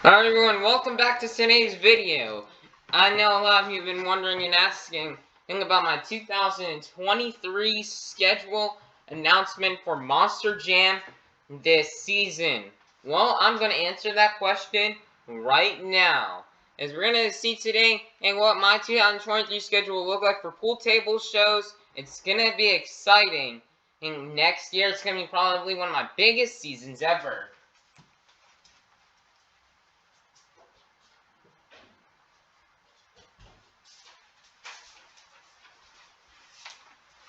Alright everyone, welcome back to today's video. I know a lot of you have been wondering and asking about my 2023 schedule announcement for Monster Jam this season. Well, I'm going to answer that question right now. As we're going to see today and what my 2023 schedule will look like for pool table shows. It's going to be exciting. And next year it's going to be probably one of my biggest seasons ever.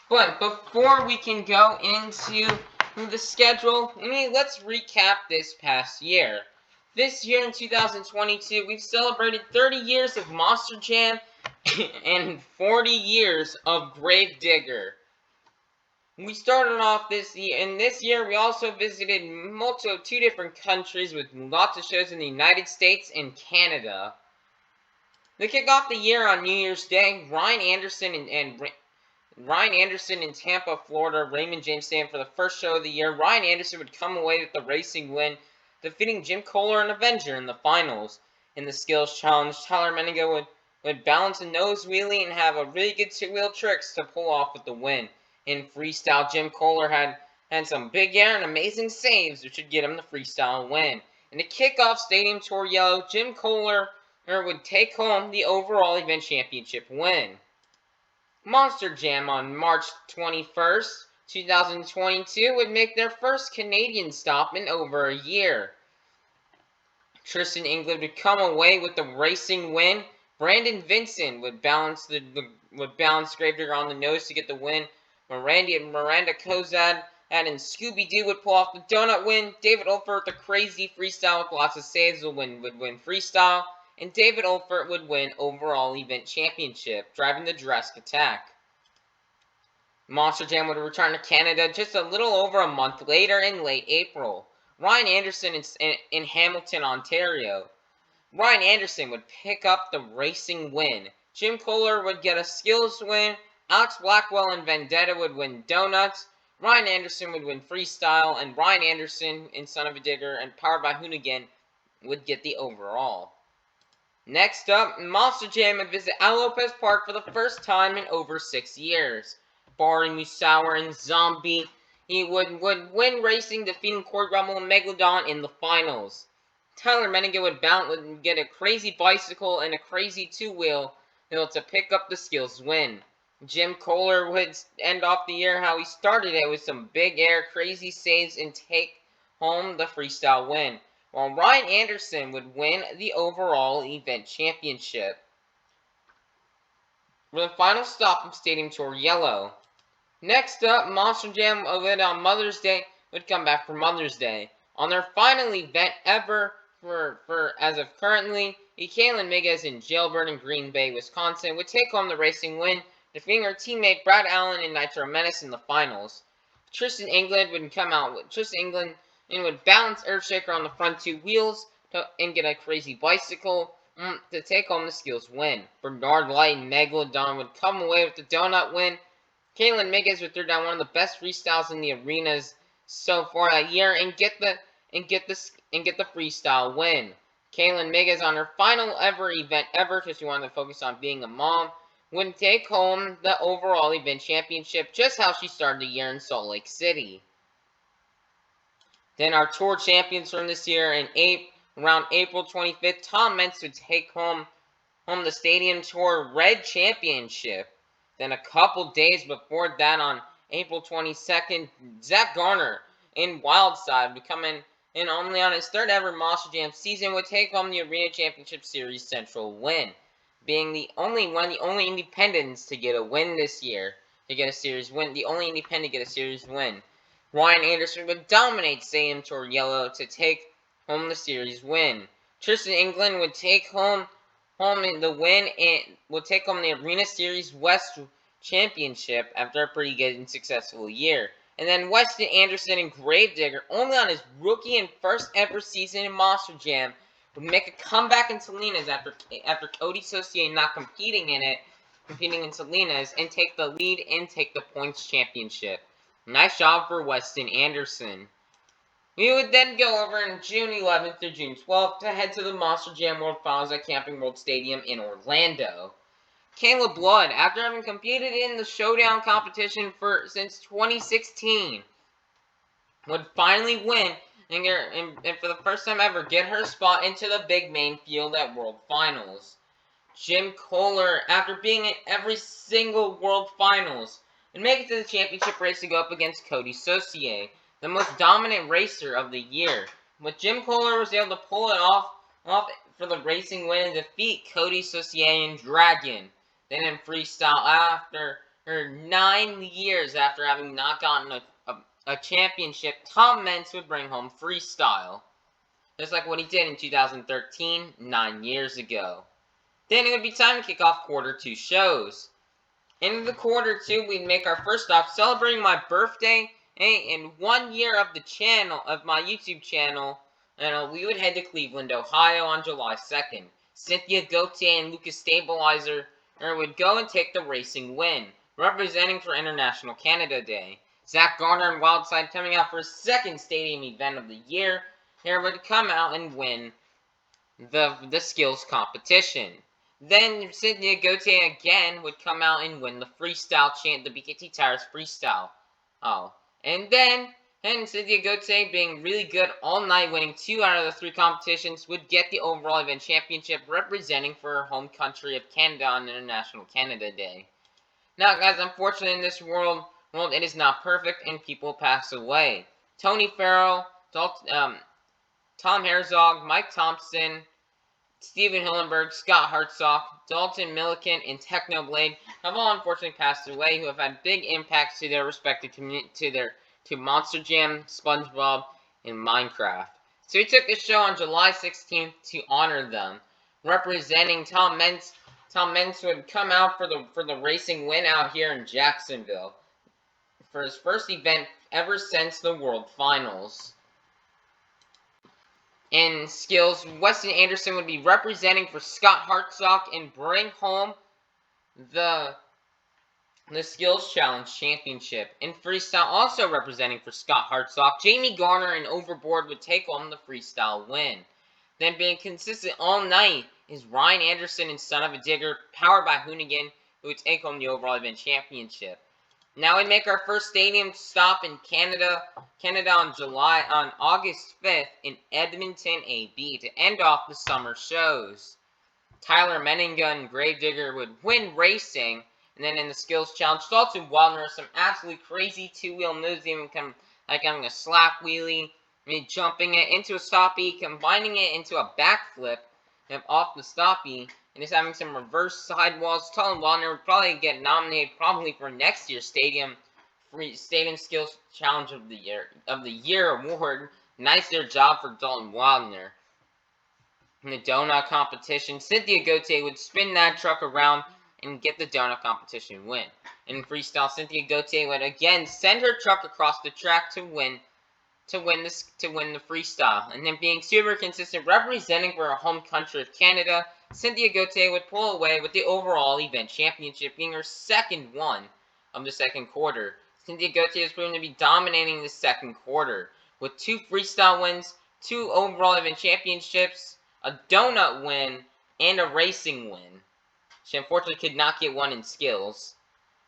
But before we can go into the schedule, let's recap this past year. This year in 2022, we've celebrated 30 years of Monster Jam and 40 years of Gravedigger. We started off this year, and this year we also visited two different countries with lots of shows in the United States and Canada. To kick off the year on New Year's Day, Ryan Anderson in Tampa, Florida, Raymond James Stadium for the first show of the year. Ryan Anderson would come away with the racing win, defeating Jim Kohler and Avenger in the finals. In the skills challenge, Tyler Menninga would balance a nose wheelie and have a really good two-wheel tricks to pull off with the win. In freestyle, Jim Kohler had some big air and amazing saves, which would get him the freestyle win. In the kickoff Stadium Tour Yellow, Jim Kohler would take home the overall event championship win. Monster Jam on March 21st, 2022 would make their first Canadian stop in over a year. Tristan England would come away with the racing win. Brandon Vincent would balance Gravedigger on the nose to get the win. Miranda Kozad and Scooby-Doo would pull off the donut win. David Olfert, the crazy freestyle with lots of saves, would win freestyle. And David Olfert would win overall event championship, driving the Jurassic Attack. Monster Jam would return to Canada just a little over a month later in late April. Ryan Anderson in Hamilton, Ontario. Ryan Anderson would pick up the racing win. Jim Kohler would get a skills win. Alex Blackwell and Vendetta would win donuts. Ryan Anderson would win freestyle. And Ryan Anderson in Son of a Digger and Powered by Hoonigan would get the overall. Next up, Monster Jam would visit Al Lopez Park for the first time in over 6 years. Barry Musauer and Zombie, he would win racing, defeating Corey Rummel and Megalodon in the finals. Tyler Menninga would get a crazy bicycle and a crazy two-wheel to pick up the skills win. Jim Kohler would end off the year how he started it with some big air, crazy saves, and take home the freestyle win, while Ryan Anderson would win the overall event championship. For the final stop of Stadium Tour Yellow. Next up, Monster Jam on Mother's Day would come back for Mother's Day. On their final event ever for as of currently, Kaylin Miguez in Jailbird in Green Bay, Wisconsin would take home the racing win, defeating her teammate Brad Allen and Nitro Menace in the finals. Tristan England would come out with and would balance Earthshaker on the front two wheels and get a crazy bicycle to take home the skills win. Bernard Light and Megalodon would come away with the donut win. Kaylin Miguez would throw down one of the best freestyles in the arenas so far that year and get the freestyle win. Kaylin Miguez on her final event ever, because she wanted to focus on being a mom, would take home the overall event championship, just how she started the year in Salt Lake City. Then our tour champions from this year around April 25th, Tom Mentz would take home the Stadium Tour Red Championship. Then a couple days before that, on April 22nd, Zach Garner in Wildside, becoming and only on his third ever Monster Jam season, would take home the Arena Championship Series Central win, being one of the only independents to get a win this year, to get a series win, the only independent to get a series win. Ryan Anderson would dominate Stadium Tour Yellow to take home the series win. Tristan England would take home the win and will take home the Arena Series West Championship after a pretty good and successful year. And then Weston Anderson and Gravedigger, only on his rookie and first ever season in Monster Jam, would make a comeback in Salinas after Cody Saucier not competing in Salinas, and take the lead and take the points championship. Nice job for Weston Anderson. We would then go over in June 11th through June 12th to head to the Monster Jam World Finals at Camping World Stadium in Orlando. Caleb Blood, after having competed in the Showdown competition since 2016, would finally win and for the first time ever get her spot into the big main field at World Finals. Jim Kohler, after being in every single World Finals, would make it to the championship race to go up against Cody Saucier, the most dominant racer of the year. But Jim Kohler was able to pull it off for the racing win and defeat Cody Saucier in Dragon. Then in freestyle, after 9 years after having not gotten a championship, Tom Meents would bring home freestyle. Just like what he did in 2013, 9 years ago. Then it would be time to kick off quarter 2 shows. In the quarter 2, we'd make our first stop celebrating my birthday and 1 year of my YouTube channel. And we would head to Cleveland, Ohio on July 2nd. Cynthia Gauthier and Lucas Stabilizer would go and take the racing win, representing for International Canada Day. Zach Garner and Wildside coming out for his second stadium event of the year. Here would come out and win the skills competition. Then Cynthia Gauthier again would come out and win the freestyle the BKT Tires freestyle. And Cynthia Gauthier, being really good all night, winning 2 out of the 3 competitions, would get the overall event championship, representing for her home country of Canada on International Canada Day. Now, guys, unfortunately, in this world, it is not perfect, and people pass away. Tony Farrell, Tom Herzog, Mike Thompson, Steven Hillenberg, Scott Hartsock, Dalton Milliken, and Technoblade have all unfortunately passed away, who have had big impacts to their respective to Monster Jam, SpongeBob, and Minecraft. So we took this show on July 16th to honor them. Representing Tom Meents would come out for the racing win out here in Jacksonville for his first event ever since the World Finals. In skills, Weston Anderson would be representing for Scott Hartsock and bring home the Skills Challenge Championship. In freestyle, also representing for Scott Hartsock, Jamie Garner and Overboard would take home the freestyle win. Then being consistent all night is Ryan Anderson and Son of a Digger, powered by Hoonigan, who would take home the overall event championship. Now we make our first stadium stop in Canada on August 5th in Edmonton, AB, to end off the summer shows. Tyler Menninga and Gravedigger would win racing, and then in the skills challenge, Dalton Wildner, some absolutely crazy 2-wheel moves, even like having a slap wheelie, jumping it into a stoppie, combining it into a backflip off the stoppie, and is having some reverse sidewalls. Dalton Wildner would probably get nominated for next year's Stadium Skills Challenge of the Year award. Nice job for Dalton Wildner. In the donut competition, Cynthia Gauthier would spin that truck around and get the donut competition win. In freestyle, Cynthia Gauthier would again send her truck across the track to win the freestyle. And then being super consistent, representing for her home country of Canada, Cynthia Gauthier would pull away with the overall event championship, being her second one of the second quarter. Cynthia Gauthier is proven to be dominating the second quarter with 2 freestyle wins, 2 overall event championships, a donut win, and a racing win. She unfortunately could not get one in skills.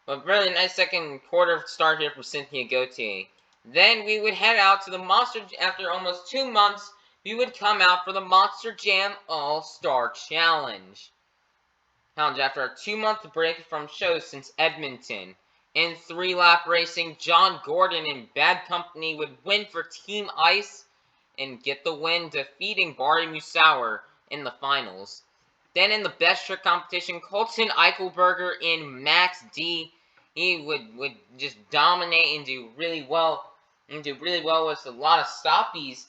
But really nice second quarter start here for Cynthia Gauthier. Then we would head out to the after almost 2 months, we would come out for the Monster Jam All-Star Challenge. After a 2-month break from shows since Edmonton. In 3-lap racing, John Gordon and Bad Company would win for Team Ice and get the win, defeating Barry Musauer in the finals. Then in the best trick competition, Colton Eichelberger and Max D, he would just dominate and do really well with a lot of stoppies,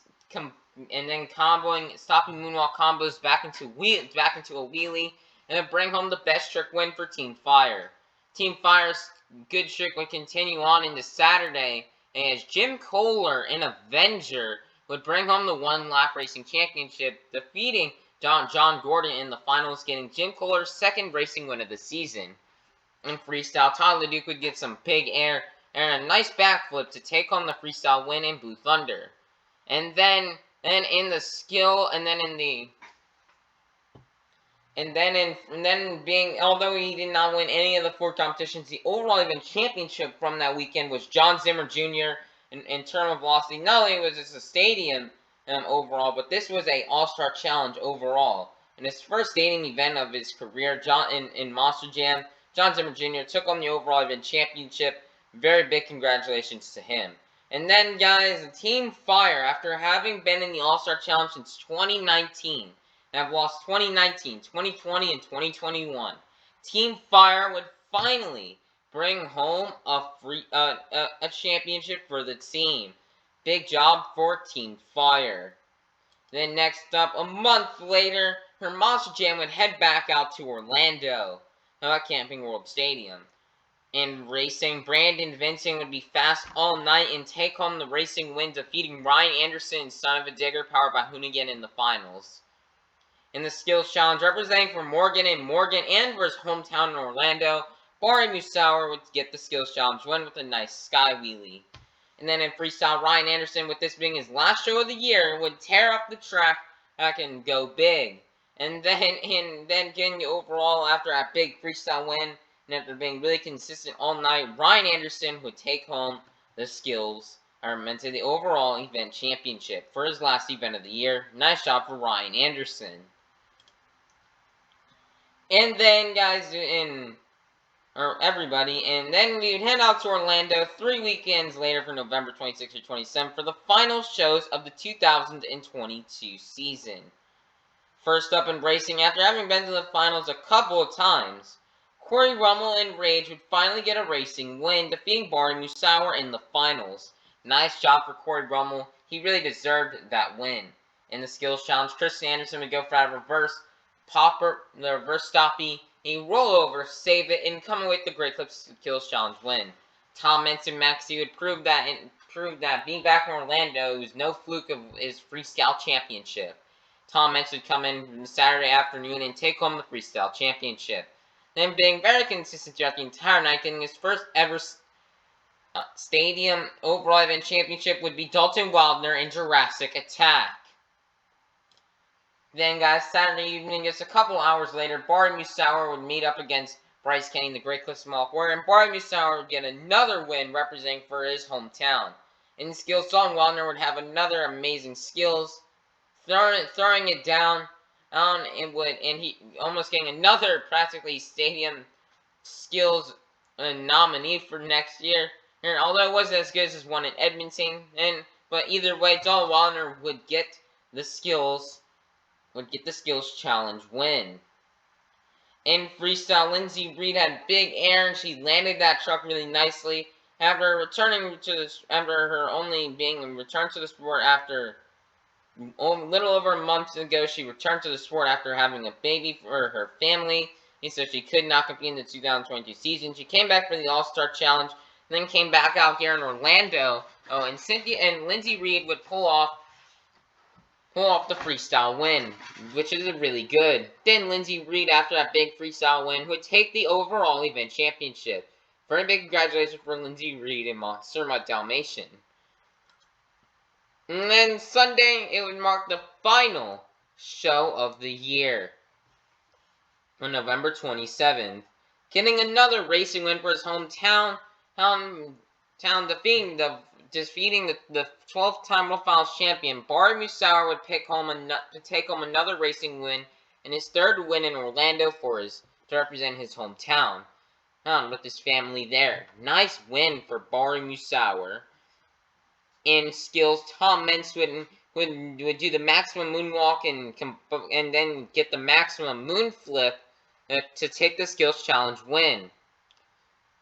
and then stopping moonwalk combos back into a wheelie, and then bring home the best trick win for Team Fire. Team Fire's good trick would continue on into Saturday, as Jim Kohler and Avenger would bring home the 1-lap racing championship, defeating John Gordon in the finals, getting Jim Kohler's second racing win of the season. In freestyle, Tyler Duke would get some big air and a nice backflip to take home the freestyle win in Blue Thunder. And then in the skill, and then in the and then being, although he did not win any of the 4 competitions, the overall event championship from that weekend was John Zimmer Jr. in term of velocity. Not only was this a stadium overall, but this was a All-Star Challenge overall. In his first stadium event of his career, in Monster Jam, John Zimmer Jr. took on the overall event championship. Very big congratulations to him. And then, guys, Team Fire, after having been in the All-Star Challenge since 2019, have lost 2019, 2020, and 2021. Team Fire would finally bring home a championship for the team. Big job for Team Fire. Then next up, a month later, her Monster Jam would head back out to Orlando at Camping World Stadium. In racing, Brandon Vincent would be fast all night and take home the racing win, defeating Ryan Anderson, Son of a Digger, powered by Hoonigan in the finals. In the skills challenge, representing for Morgan and for his hometown in Orlando, Bari Musauer would get the skills challenge win with a nice sky wheelie. And then in freestyle, Ryan Anderson, with this being his last show of the year, would tear up the track and go big. And then getting the overall after that big freestyle win, and after being really consistent all night, Ryan Anderson would take home the skills, or meant to the overall event championship for his last event of the year. Nice job for Ryan Anderson. And then, guys, everybody, and then we would head out to Orlando 3 weekends later for November 26th or 27th for the final shows of the 2022 season. First up in racing, after having been to the finals a couple of times, Corey Rummel and Rage would finally get a racing win, defeating Bari Musauer in the finals. Nice job for Corey Rummel. He really deserved that win. In the skills challenge, Chris Anderson would go for a reverse popper, the reverse stoppie, a rollover, save it, and come away with the Great Clips Kills Challenge win. Tom Menson Maxey would prove that being back in Orlando was no fluke of his freestyle championship. Tom Menson would come in Saturday afternoon and take home the freestyle championship. Then being very consistent throughout the entire night, getting his first ever stadium overall event championship would be Dalton Wildner in Jurassic Attack. Then, guys, Saturday evening, just a couple hours later, Bari Musauer would meet up against Bryce Kenny in the Great Clips Mohawk Warrior, and Bari Musauer would get another win representing for his hometown. In the skills, Dalton Wildner would have another amazing skills, throwing it down, and he almost getting another practically stadium skills nominee for next year. And although it wasn't as good as his one in Edmonton, but either way, Dalton Wildner would get the skills challenge win. In freestyle, Lindsay Reed had big air and she landed that truck really nicely. After her only being returned to the sport after a little over a month ago, she returned to the sport after having a baby for her family. So she could not compete in the 2022 season. She came back for the All-Star Challenge, then came back out here in Orlando. Oh, and Lindsay Reed would pull off the freestyle win, which is really good. Then Lindsay Reed, after that big freestyle win, would take the overall event championship. Very big congratulations for Lindsay Reed and Monster Dalmatian. And then Sunday, it would mark the final show of the year on November 27th. Getting another racing win for his hometown, defeating the 12th time World Finals champion. Bari Musauer would take home another racing win and his third win in Orlando to represent his hometown. With his family there. Nice win for Bari Musauer. In skills, Tom Menson would do the maximum moonwalk and then get the maximum moon flip to take the skills challenge win,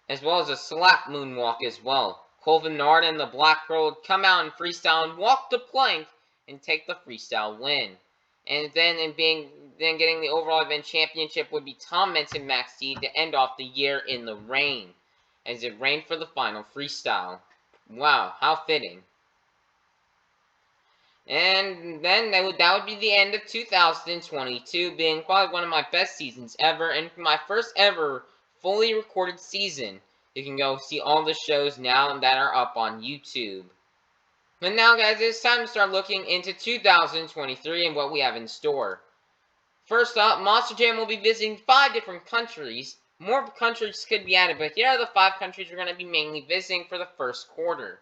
as well as a slap moonwalk as well. Colvin Nard and the Black Pearl would come out and freestyle and walk the plank and take the freestyle win. And then getting the overall event championship would be Tom Menson Maxey to end off the year in the rain, as it rained for the final freestyle. Wow, how fitting. And then that would be the end of 2022, being probably one of my best seasons ever, and my first ever fully recorded season. You can go see all the shows now that are up on YouTube. But now, guys, it's time to start looking into 2023 and what we have in store. First up, Monster Jam will be visiting 5 different countries. More countries could be added, but here are the 5 countries we're going to be mainly visiting for the first quarter.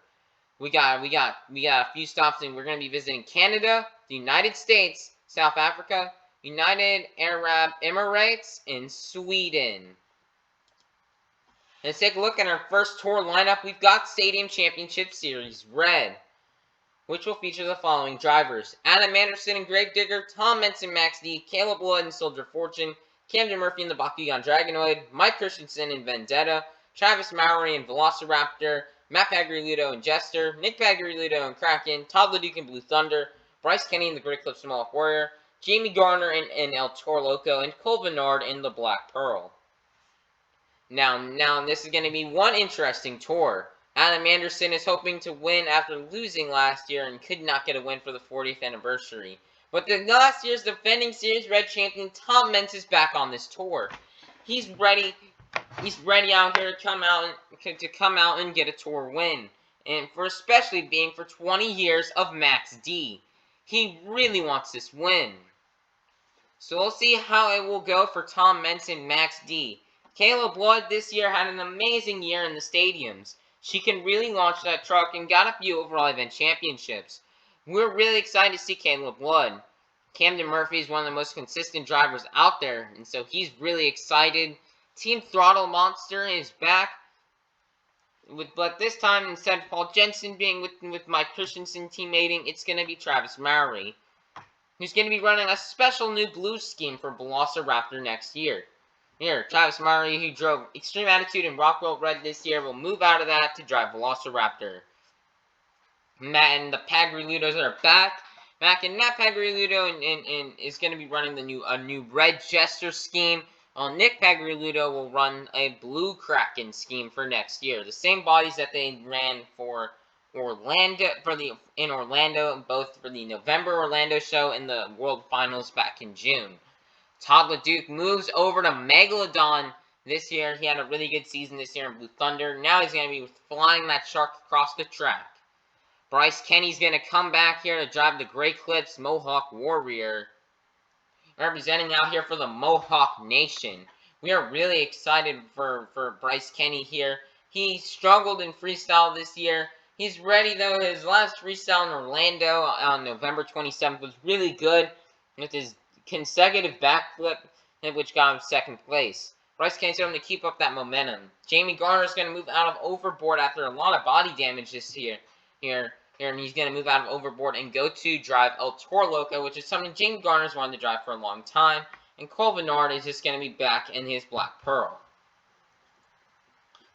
We got a few stops, and we're going to be visiting Canada, the United States, South Africa, United Arab Emirates, and Sweden. Let's take a look at our first tour lineup. We've got Stadium Championship Series Red, which will feature the following drivers: Adam Anderson and Greg Digger, Tom Menson, Max D, Caleb Wood and Soldier Fortune, Camden Murphy and the Bakugan Dragonoid, Mike Christensen and Vendetta, Travis Mowry and Velociraptor, Matt Pagliarulo and Jester, Nick Pagliarulo and Kraken, Todd LeDuc and Blue Thunder, Bryce Kenny and the Great Clips Mohawk Warrior, Jamie Garner and El Toro Loco, and Cole Bernard in the Black Pearl. Now, this is going to be one interesting tour. Adam Anderson is hoping to win after losing last year and could not get a win for the 40th anniversary. But the last year's defending Series Red champion Tom Mentz is back on this tour. He's ready out here to come out and get a tour win, and for especially being for 20 years of Max D. He really wants this win. So we'll see how it will go for Tom Mentz and Max D. Kayla Blood this year had an amazing year in the stadiums. She can really launch that truck and got a few overall event championships. We're really excited to see Kayla Blood. Camden Murphy is one of the most consistent drivers out there, and so he's really excited. Team Throttle Monster is back, but this time instead of Paul Jensen being with Mike Christensen teammating, it's going to be Travis Mowry, who's going to be running a special new blue scheme for Velociraptor next year. Here, Travis Mowry, who drove Extreme Attitude and Rockwell Red this year, will move out of that to drive Velociraptor. Matt and the Pagliarulos are back, and Matt Pagliarulo is going to be running a new Red Jester scheme. While Nick Pagliarulo will run a Blue Kraken scheme for next year. The same bodies that they ran for in Orlando, both for the November Orlando show and the World Finals back in June. Todd LeDuc moves over to Megalodon this year. He had a really good season this year in Blue Thunder. Now he's going to be flying that shark across the track. Bryce Kenny's going to come back here to drive the Great Clips Mohawk Warrior, representing out here for the Mohawk Nation. We are really excited for Bryce Kenny here. He struggled in freestyle this year. He's ready, though. His last freestyle in Orlando on November 27th was really good with his consecutive backflip, which got him second place. Bryce Kenny's going to keep up that momentum. Jamie Garner is going to move out of Overboard after a lot of body damage this year. And he's going to move out of Overboard and go to drive El Toro Loco, which is something Jamie Garner's wanted to drive for a long time. And Cole Bernard is just going to be back in his Black Pearl.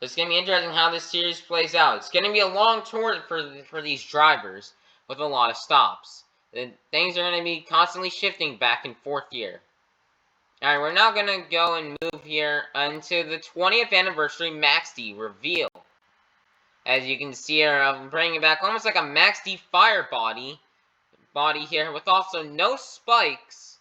It's going to be interesting how this series plays out. It's going to be a long tour for these drivers with a lot of stops. Things are going to be constantly shifting back and forth here. Alright, we're now going to go and move here into the 20th anniversary Max D reveal. As you can see here, I'm bringing it back almost like a Max D Fire body here with also no spikes.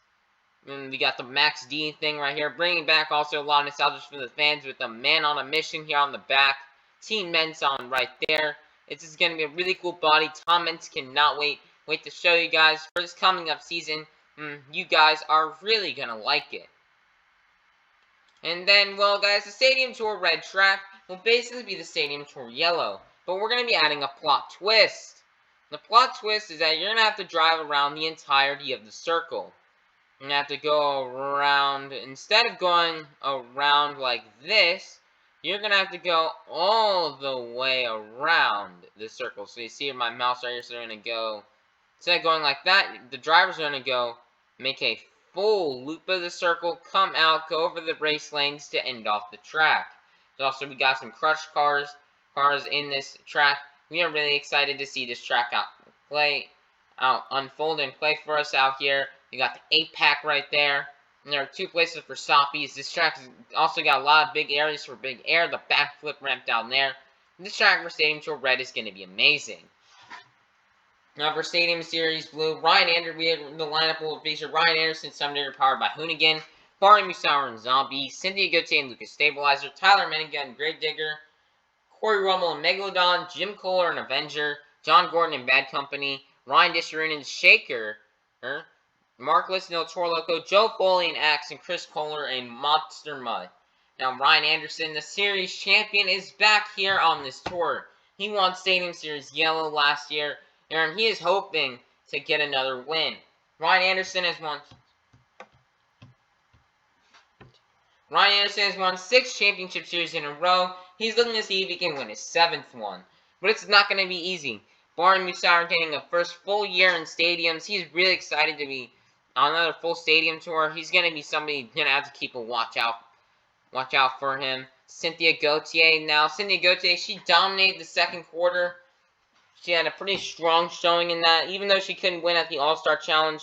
And we got the Max D thing right here, bringing back also a lot of nostalgia for the fans with the Man on a Mission here on the back. Team Mentz on right there. It's just going to be a really cool body. Tom Mentz cannot wait to show you guys for this coming up season. You guys are really going to like it. And then, well, guys, the Stadium Tour Red track will basically be the Stadium Tour Yellow. But we're going to be adding a plot twist. The plot twist is that you're going to have to drive around the entirety of the circle. You're going to have to go around, instead of going around like this, you're going to have to go all the way around the circle. So you see my mouse right here, so they're going to go, instead of going like that, the drivers are going to go make a full loop of the circle, come out, go over the race lanes to end off the track. Also, we got some crushed cars in this track. We are really excited to see this track unfold and play for us out here. You got the 8-pack right there. And there are 2 places for stoppies. This track has also got a lot of big areas for big air. The backflip ramp down there. This track for Stadium Tour Red is going to be amazing. Now for Stadium Series Blue, the lineup will feature Ryan Anderson, Sumner, powered by Hoonigan, Barry Musauer and Zombie, Cynthia Gauthier and Lucas Stabilizer, Tyler Menninga and Greg Digger, Corey Rummel and Megalodon, Jim Kohler and Avenger, John Gordon in Bad Company, Ryan Disharoon in Shaker, Mark List in Toro Loco, Joe Foley in Axe, and Chris Kohler in Monster Mud. Now, Ryan Anderson, the series champion, is back here on this tour. He won Stadium Series Yellow last year, and he is hoping to get another win. Ryan Anderson has won 6 championship series in a row. He's looking to see if he can win his 7th one. But it's not going to be easy. Barring Musauer getting a first full year in stadiums, he's really excited to be on another full stadium tour. He's going to be somebody going to have to keep a watch out for him. Cynthia Gauthier now. Cynthia Gauthier, she dominated the second quarter. She had a pretty strong showing in that. Even though she couldn't win at the All-Star Challenge,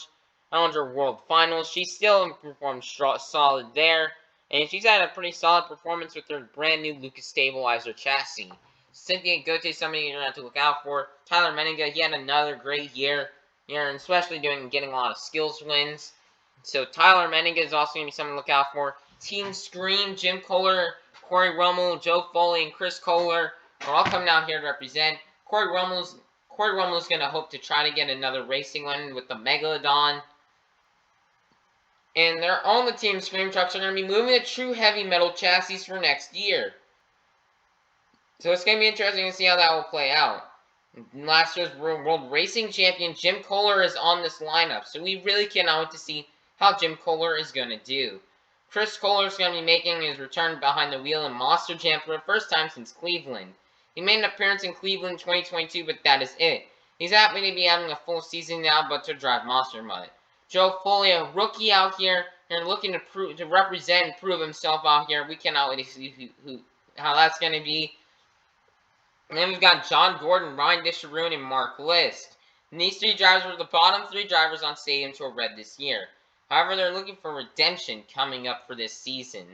World Finals, she still performed solid there. And she's had a pretty solid performance with her brand new Lucas Stabilizer chassis. Cynthia Gauthier, somebody you're going to have to look out for. Tyler Menninga, he had another great year. And especially getting a lot of skills wins. So Tyler Menninga is also going to be someone to look out for. Team Scream, Jim Kohler, Corey Rummel, Joe Foley, and Chris Kohler are all coming out here to represent. Corey Rummel's going to hope to try to get another racing win with the Megalodon. And their own the Team Scream trucks are going to be moving to true heavy metal chassis for next year. So it's going to be interesting to see how that will play out. Last year's World Racing Champion Jim Kohler is on this lineup, so we really cannot wait to see how Jim Kohler is going to do. Chris Kohler is going to be making his return behind the wheel in Monster Jam for the first time since Cleveland. He made an appearance in Cleveland in 2022, but that is it. He's happy to be having a full season now, but to drive Monster Mud. Joe Foley, a rookie out here, and looking to represent and prove himself out here. We cannot wait to see how that's going to be. And then we've got John Gordon, Ryan Disharoon, and Mark List. And these 3 drivers were the bottom 3 drivers on Stadium Tour Red this year. However, they're looking for redemption coming up for this season.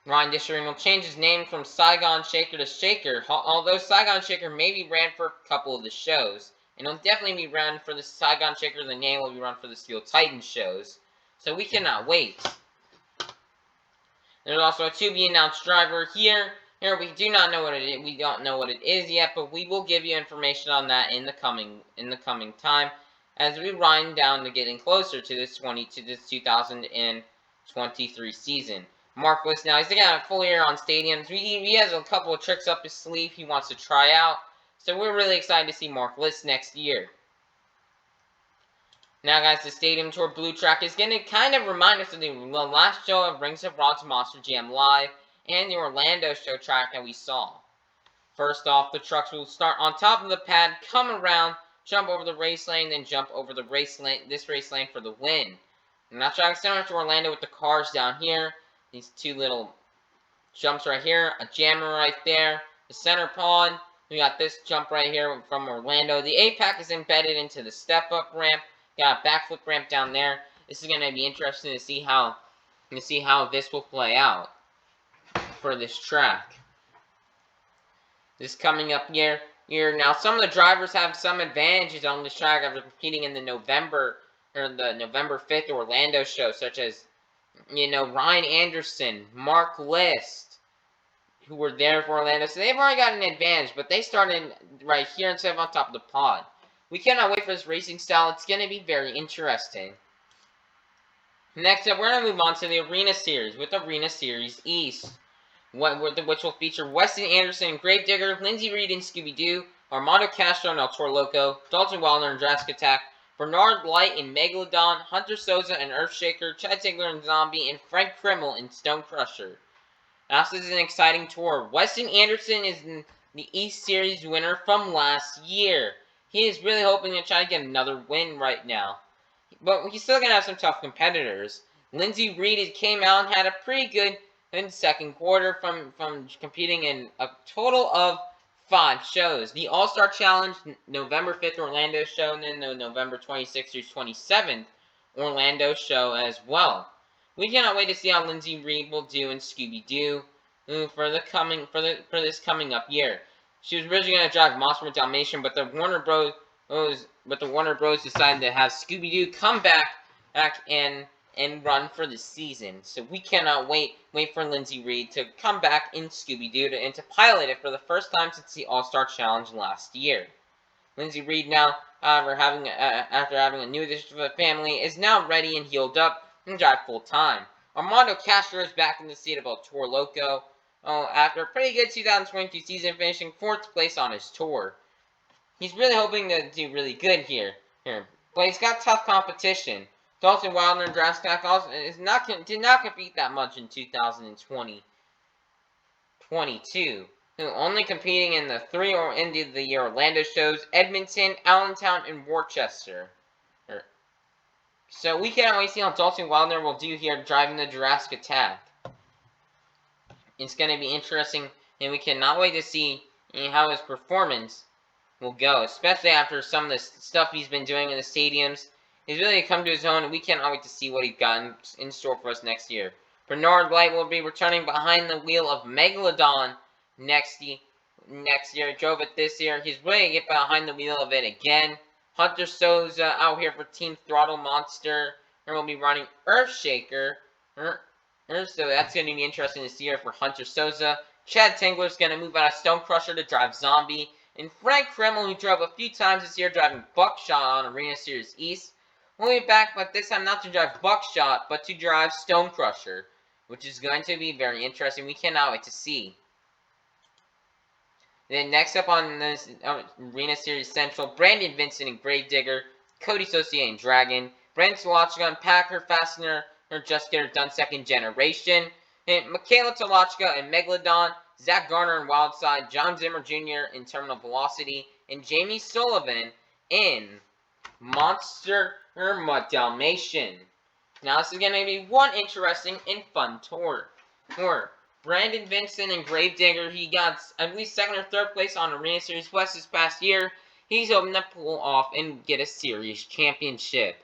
Ryan Disharoon will change his name from Saigon Shaker to Shaker, although Saigon Shaker maybe ran for a couple of the shows. And it'll definitely be run for the Saigon Shaker, the name will be run for the Steel Titan shows. So we cannot wait. There's also a to-be-announced driver here. Here we do not know what it is. We don't know what it is yet, but we will give you information on that in the coming time as we wind down to getting closer to this 2023 season. Mark List now, he's got a full year on stadiums. He has a couple of tricks up his sleeve he wants to try out. So we're really excited to see Mark List next year. Now guys, the Stadium Tour Blue Track is going to kind of remind us of the last show of Rings of Rod's Monster Jam Live and the Orlando show track that we saw. First off, the trucks will start on top of the pad, come around, jump over the race lane, then jump over the race lane for the win. And that track is similar to Orlando with the cars down here. These 2 little jumps right here, a jammer right there, the center pond. We got this jump right here from Orlando. The A-Pack is embedded into the step-up ramp. Got a backflip ramp down there. This is going to be interesting to see how this will play out for this track. This coming up here. Now, some of the drivers have some advantages on this track after competing in the November 5th Orlando show, such as Ryan Anderson, Mark List, who were there for Orlando. So they've already got an advantage, but they started right here instead of on top of the pod. We cannot wait for this racing style. It's going to be very interesting. Next up, we're going to move on to the Arena Series with Arena Series East, which will feature Weston Anderson and Gravedigger, Lindsey Reed and Scooby-Doo, Armando Castro and El Toro Loco, Dalton Wilder and Jurassic Attack, Bernard Light and Megalodon, Hunter Souza and Earthshaker, Chad Ziegler and Zombie, and Frank Krimmel and Stone Crusher. Now, this is an exciting tour. Weston Anderson is the East Series winner from last year. He is really hoping to try to get another win right now. But he's still going to have some tough competitors. Lindsey Reed came out and had a pretty good second quarter from competing in a total of 5 shows. The All-Star Challenge, November 5th Orlando show, and then the November 26th through 27th Orlando show as well. We cannot wait to see how Lindsey Reed will do in Scooby-Doo for this coming up year. She was originally going to drive Monster Dalmatian, but the Warner Bros. Decided to have Scooby-Doo come back and and run for the season. So we cannot wait for Lindsey Reed to come back in Scooby-Doo and to pilot it for the first time since the All-Star Challenge last year. Lindsey Reed now, however, after having a new addition to the family, is now ready and healed up and drive full-time. Armando Castro is back in the seat of El Toro Loco after a pretty good 2022 season, finishing 4th place on his tour. He's really hoping to do really good here. But he's got tough competition. Dalton Wilder and Draskak also did not compete that much in 2022. Only competing in the 3 end of the year Orlando shows, Edmonton, Allentown, and Worcester. So we can't wait to see how Dalton Wilder will do here driving the Jurassic Attack. It's going to be interesting, and we cannot wait to see how his performance will go, especially after some of the stuff he's been doing in the stadiums. He's really come to his own, and we cannot wait to see what he's got in store for us next year. Bernard Light will be returning behind the wheel of Megalodon next year. He drove it this year. He's ready to get behind the wheel of it again. Hunter Souza out here for Team Throttle Monster. And we'll be running Earthshaker. So that's going to be interesting to see here for Hunter Souza. Chad Tingler's going to move out of Stone Crusher to drive Zombie. And Frank Kreml, who drove a few times this year driving Buckshot on Arena Series East, will be back, but this time not to drive Buckshot, but to drive Stone Crusher, which is going to be very interesting. We cannot wait to see. Then next up on this Arena Series Central, Brandon Vincent and Gravedigger, Cody Saucier and Dragon, Brent Tolochka and Packer Fastener, or Just Get Her Done Second Generation, and Michaela Tolochka and Megalodon, Zach Garner in Wildside, John Zimmer Jr. in Terminal Velocity, and Jamie Sullivan in Monster Dalmatian. Now this is going to be one interesting and fun tour. Brandon Vincent and Gravedigger, he got, I believe, 2nd or 3rd place on Arena Series West this past year. He's hoping to pull off and get a series championship.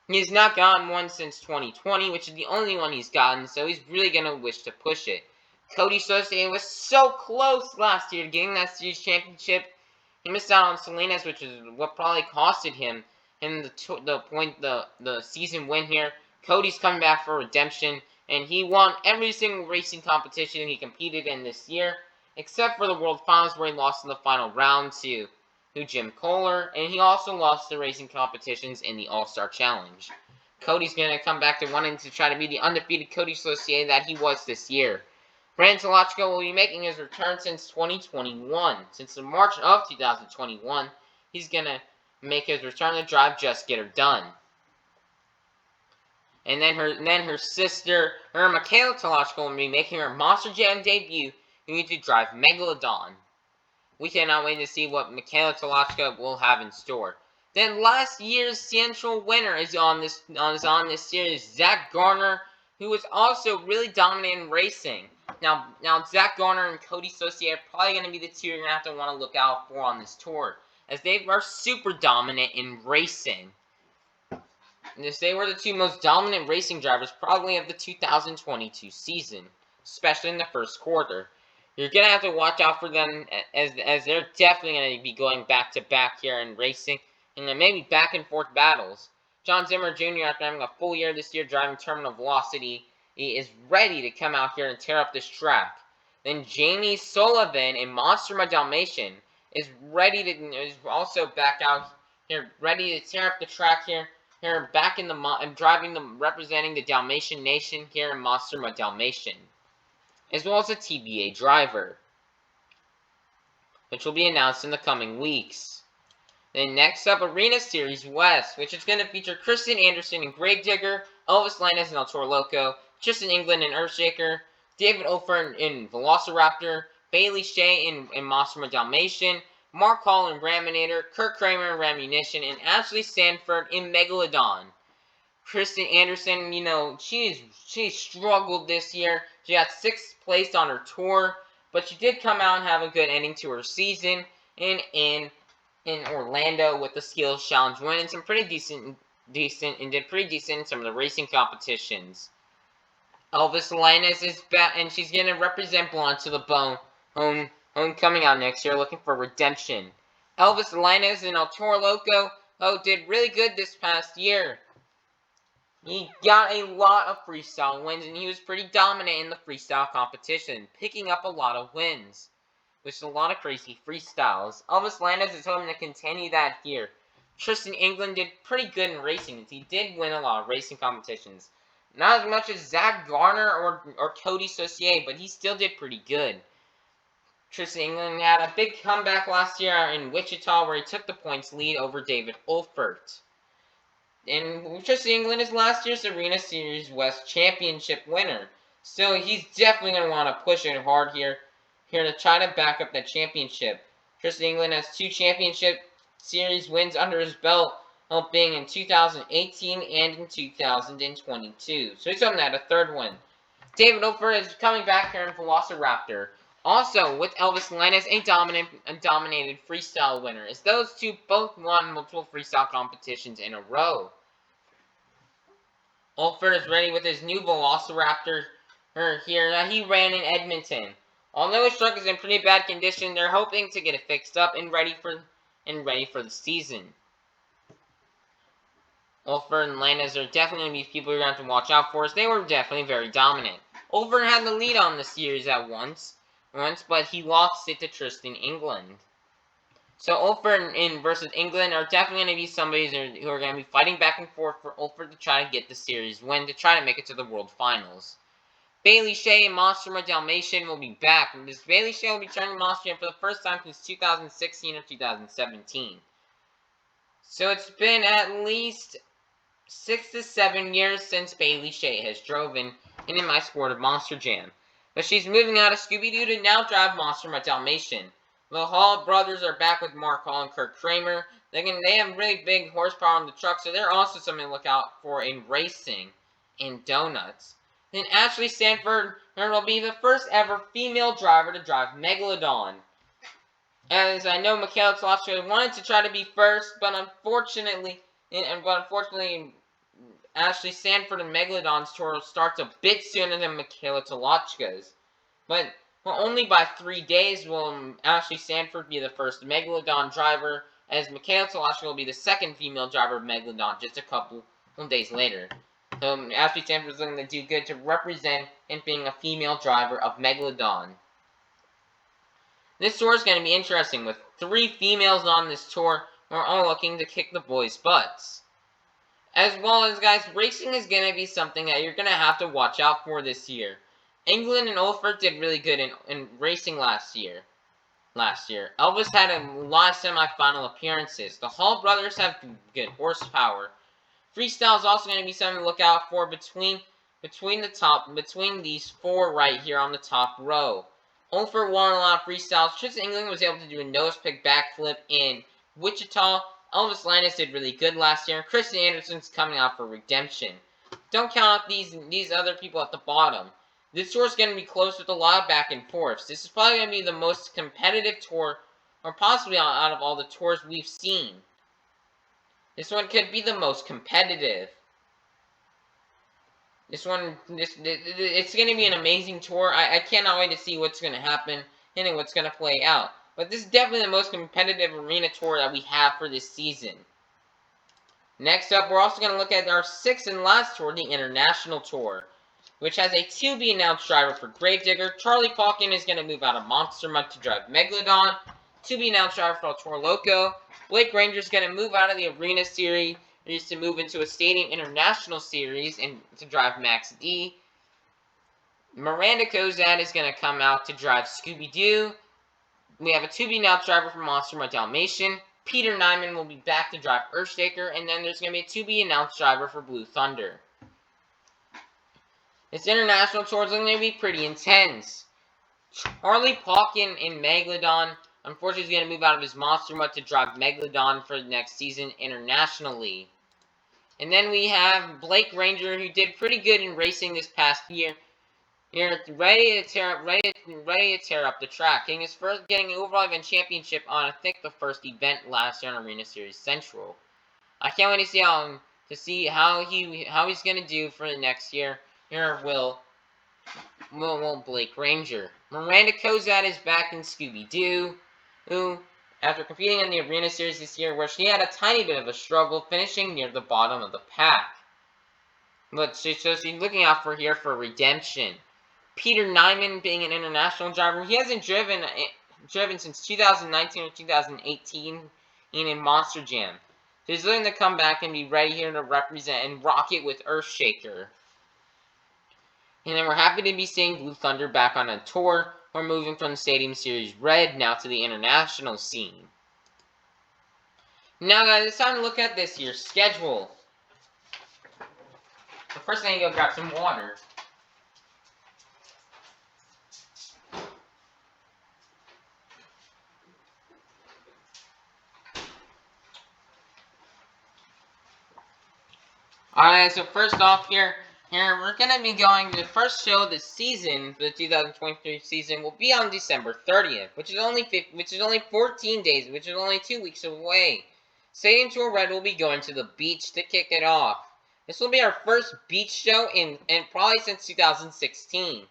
He's not gotten one since 2020, which is the only one he's gotten, so he's really going to wish to push it. Cody Saucier was so close last year to getting that series championship. He missed out on Salinas, which is what probably costed him the season win here. Cody's coming back for redemption, and he won every single racing competition he competed in this year, except for the World Finals where he lost in the final round to Jim Kohler, and he also lost the racing competitions in the All-Star Challenge. Cody's going to come back to wanting to try to be the undefeated Cody Saucier that he was this year. Brandon Tolochka will be making his return since 2021. Since the March of 2021, he's going to make his return to drive Just Get Her Done. And then her sister, Michaela Tolochka, will be making her Monster Jam debut, who needs to drive Megalodon. We cannot wait to see what Michaela Tolochka will have in store. Then last year's Central winner is on this series, Zach Garner, who was also really dominant in racing. Now Zach Garner and Cody Saucier are probably going to be the two you're going to have to want to look out for on this tour, as they are super dominant in racing. And as they were the two most dominant racing drivers probably of the 2022 season, especially in the first quarter. You're going to have to watch out for them as they're definitely going to be going back-to-back here in racing, and then maybe back-and-forth battles. John Zimmer Jr., after having a full year this year driving Terminal Velocity, he is ready to come out here and tear up this track. Then Jamie Sullivan in Monster Dalmatian is also back out here, ready to tear up the track here back in representing the Dalmatian Nation here in Monster Dalmatian, as well as a TBA driver, which will be announced in the coming weeks. Then next up, Arena Series West, which is going to feature Kristen Anderson in Gravedigger, Elvis Linus in El Toro Loco, Tristan England in Earthshaker, David Ofer in Velociraptor, Bailey Shea in Monster Dalmatian, Mark Hall in Raminator, Kurt Kramer in Ramunition, and Ashley Sanford in Megalodon. Kristen Anderson, she struggled this year. She got 6th place on her tour, but she did come out and have a good ending to her season in Orlando with the Skills Challenge win and some pretty decent in some of the racing competitions. Elvis Linus is back, and she's going to represent Blonde to the Bone coming out next year, looking for redemption. Elvis Linus and El Toro Loco did really good this past year. He got a lot of freestyle wins, and he was pretty dominant in the freestyle competition, picking up a lot of wins, which is a lot of crazy freestyles. Elvis Landis is hoping to continue that here. Tristan England did pretty good in racing, as he did win a lot of racing competitions. Not as much as Zach Garner or Cody Saucier, but he still did pretty good. Tristan England had a big comeback last year in Wichita, where he took the points lead over David Olfert. And Tristan England is last year's Arena Series West Championship winner. So he's definitely going to want to push it hard here to try to back up that championship. Tristan England has 2 championship series wins under his belt, being in 2018 and in 2022. So he's hoping to add a 3rd one. David Olfert is coming back here in Velociraptor. Also, with Elvis Linus, a dominated freestyle winner, as those two both won multiple freestyle competitions in a row. Olfert is ready with his new Velociraptor here that he ran in Edmonton. Although his truck is in pretty bad condition, they're hoping to get it fixed up and ready for the season. Olfert and Linus are definitely going to be people you're going to have to watch out for, as they were definitely very dominant. Olfert had the lead on the series at once, but he lost it to Tristan England. So Olfert versus England are definitely going to be somebody who are going to be fighting back and forth for Olfert to try to get the series win, to try to make it to the World Finals. Bailey Shea and Monster Dalmatian will be back. Bailey Shea will be turning Monster for the first time since 2016 or 2017. So it's been at least 6 to 7 years since Bailey Shea has driven in My Sport of Monster Jam. But she's moving out of Scooby-Doo to now drive Monster Dalmatian. The Hall brothers are back with Mark Hall and Kurt Kramer. They have really big horsepower on the truck, so they're also something to look out for in racing in donuts. Then Ashley Sanford will be the first ever female driver to drive Megalodon. As I know, Michaela Tlachka wanted to try to be first, but unfortunately, Ashley Sanford and Megalodon's tour starts a bit sooner than Michaela Tlachka's. But only by 3 days will Ashley Sanford be the first Megalodon driver, as Michaela Tlachka will be the second female driver of Megalodon just a couple of days later. Ashley Sanford is looking to do good to represent in being a female driver of Megalodon. This tour is going to be interesting, with 3 females on this tour who are all looking to kick the boys' butts. As well as, guys, racing is going to be something that you're going to have to watch out for this year. England and Olfert did really good in racing last year. Elvis had a lot of semi-final appearances. The Hall brothers have good horsepower. Freestyle is also going to be something to look out for between these 4 right here on the top row. Olfert won a lot of freestyles. Tristan England was able to do a nose pick backflip in Wichita. Elvis Linus did really good last year. Kristen Anderson's coming out for redemption. Don't count out these other people at the bottom. This tour is going to be close with a lot of back and forths. This is probably going to be the most competitive tour, or possibly out of all the tours we've seen. This one could be the most competitive. It's going to be an amazing tour. I cannot wait to see what's going to happen and what's going to play out. But this is definitely the most competitive arena tour that we have for this season. Next up, we're also going to look at our 6th and last tour, the International Tour, which has a to-be announced driver for Gravedigger. Charlie Falcon is going to move out of Monster Mutt to drive Megalodon. To-be announced driver for El Toro Loco. Blake Ranger is going to move out of the Arena Series to move into a Stadium International Series and to drive Max D. Miranda Kozad is going to come out to drive Scooby-Doo. We have a to-be announced driver for Monster Mutt Dalmatian. Peter Nyman will be back to drive Earthshaker, and then there's going to be a to-be announced driver for Blue Thunder. This international tour is going to be pretty intense. Charlie Pauken in Megalodon, unfortunately, is going to move out of his Monster Mutt to drive Megalodon for the next season internationally. And then we have Blake Ranger, who did pretty good in racing this past year. Ready to tear up the track. Getting an overall event championship on, I think, the first event last year on Arena Series Central. I can't wait to see how he's gonna do for the next year. Here will Blake Ranger. Miranda Kozad is back in Scooby-Doo, who, after competing in the Arena Series this year, where she had a tiny bit of a struggle, finishing near the bottom of the pack. But so she's looking out for here for redemption. Peter Nyman being an international driver, he hasn't driven since 2019 or 2018 in Monster Jam. So he's looking to come back and be ready here to represent and rock it with Earthshaker. And then we're happy to be seeing Blue Thunder back on a tour. We're moving from the Stadium Series Red now to the international scene. Now guys, it's time to look at this year's schedule. The first thing, go grab some water. Alright, so first off here we're going to be going, the first show of the season, for the 2023 season, will be on December 30th, which is only 14 days, which is only 2 weeks away. Stadium Tour Red will be going to the beach to kick it off. This will be our first beach show in probably since 2016.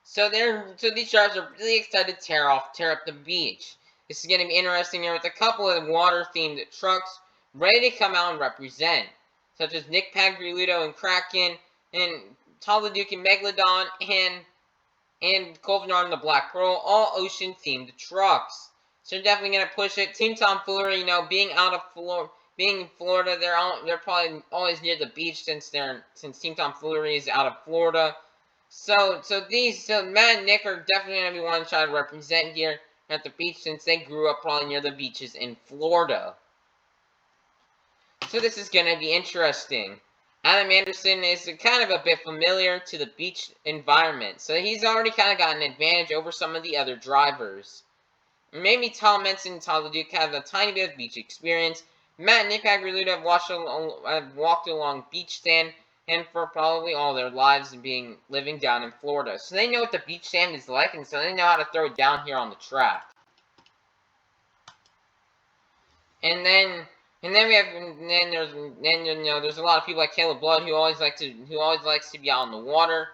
So these drivers are really excited to tear up the beach. This is going to be interesting here with a couple of water-themed trucks ready to come out and represent, such as Nick Pagliuto and Kraken, and Taladuke and Megalodon, and Colvinard and the Black Pearl, all ocean-themed trucks. So they're definitely going to push it. Team Tomfoolery, being in Florida, they're probably always near the beach since Team Tomfoolery is out of Florida. So Matt and Nick are definitely going to be wanting to try to represent here at the beach since they grew up probably near the beaches in Florida. So this is going to be interesting. Adam Anderson is kind of a bit familiar to the beach environment, so he's already kind of got an advantage over some of the other drivers. Maybe Tom Menson and Tyler Duke have a tiny bit of beach experience. Matt and Nick Pagliuto have walked along beach sand and for probably all their lives living down in Florida. So they know what the beach sand is like, and so they know how to throw it down here on the track. And then there's a lot of people like Caleb Blood who always likes to be out in the water.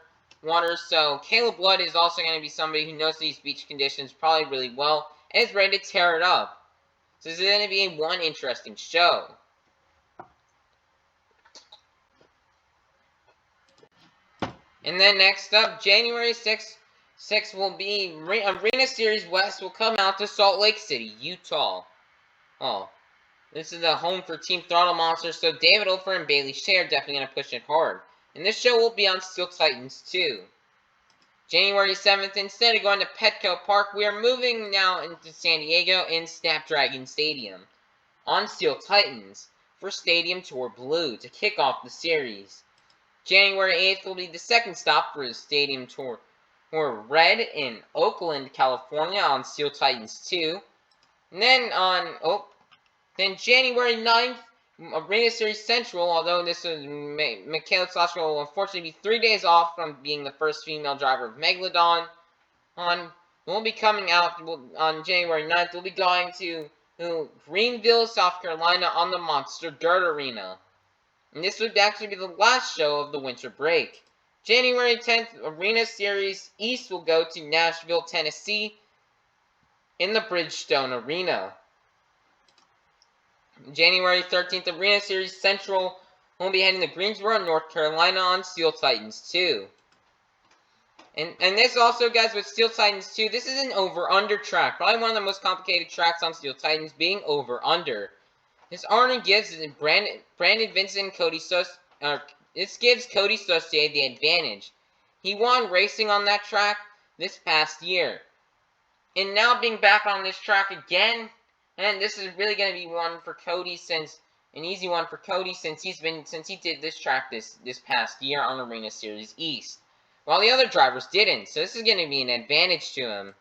So Caleb Blood is also going to be somebody who knows these beach conditions probably really well and is ready to tear it up. So this is going to be one interesting show. And then next up, January 6th will be Arena Series West will come out to Salt Lake City, Utah. Oh, this is the home for Team Throttle Monsters, so David Ofer and Bailey Shea are definitely going to push it hard. And this show will be on Steel Titans too. January 7th, instead of going to Petco Park, we are moving now into San Diego in Snapdragon Stadium on Steel Titans for Stadium Tour Blue to kick off the series. January 8th will be the second stop for the Stadium Tour Red in Oakland, California on Steel Titans 2. And then January 9th, Arena Series Central, although this is Michaela Slash will unfortunately be 3 days off from being the first female driver of Megalodon. We'll be coming out on January 9th. We'll be going to Greenville, South Carolina on the Monster Dirt Arena. And this would actually be the last show of the winter break. January 10th, Arena Series East will go to Nashville, Tennessee in the Bridgestone Arena. January 13th, Arena Series Central will be heading to Greensboro, North Carolina on Steel Titans 2. And this also, guys, with Steel Titans 2, this is an over-under track. Probably one of the most complicated tracks on Steel Titans being over-under. This honor gives Brandon Vincent and Cody this gives Cody Saucier the advantage. He won racing on that track this past year. And now being back on this track again, and this is really going to be an easy one for Cody since he did this track this past year on Arena Series East, while the other drivers didn't. So this is going to be an advantage to him.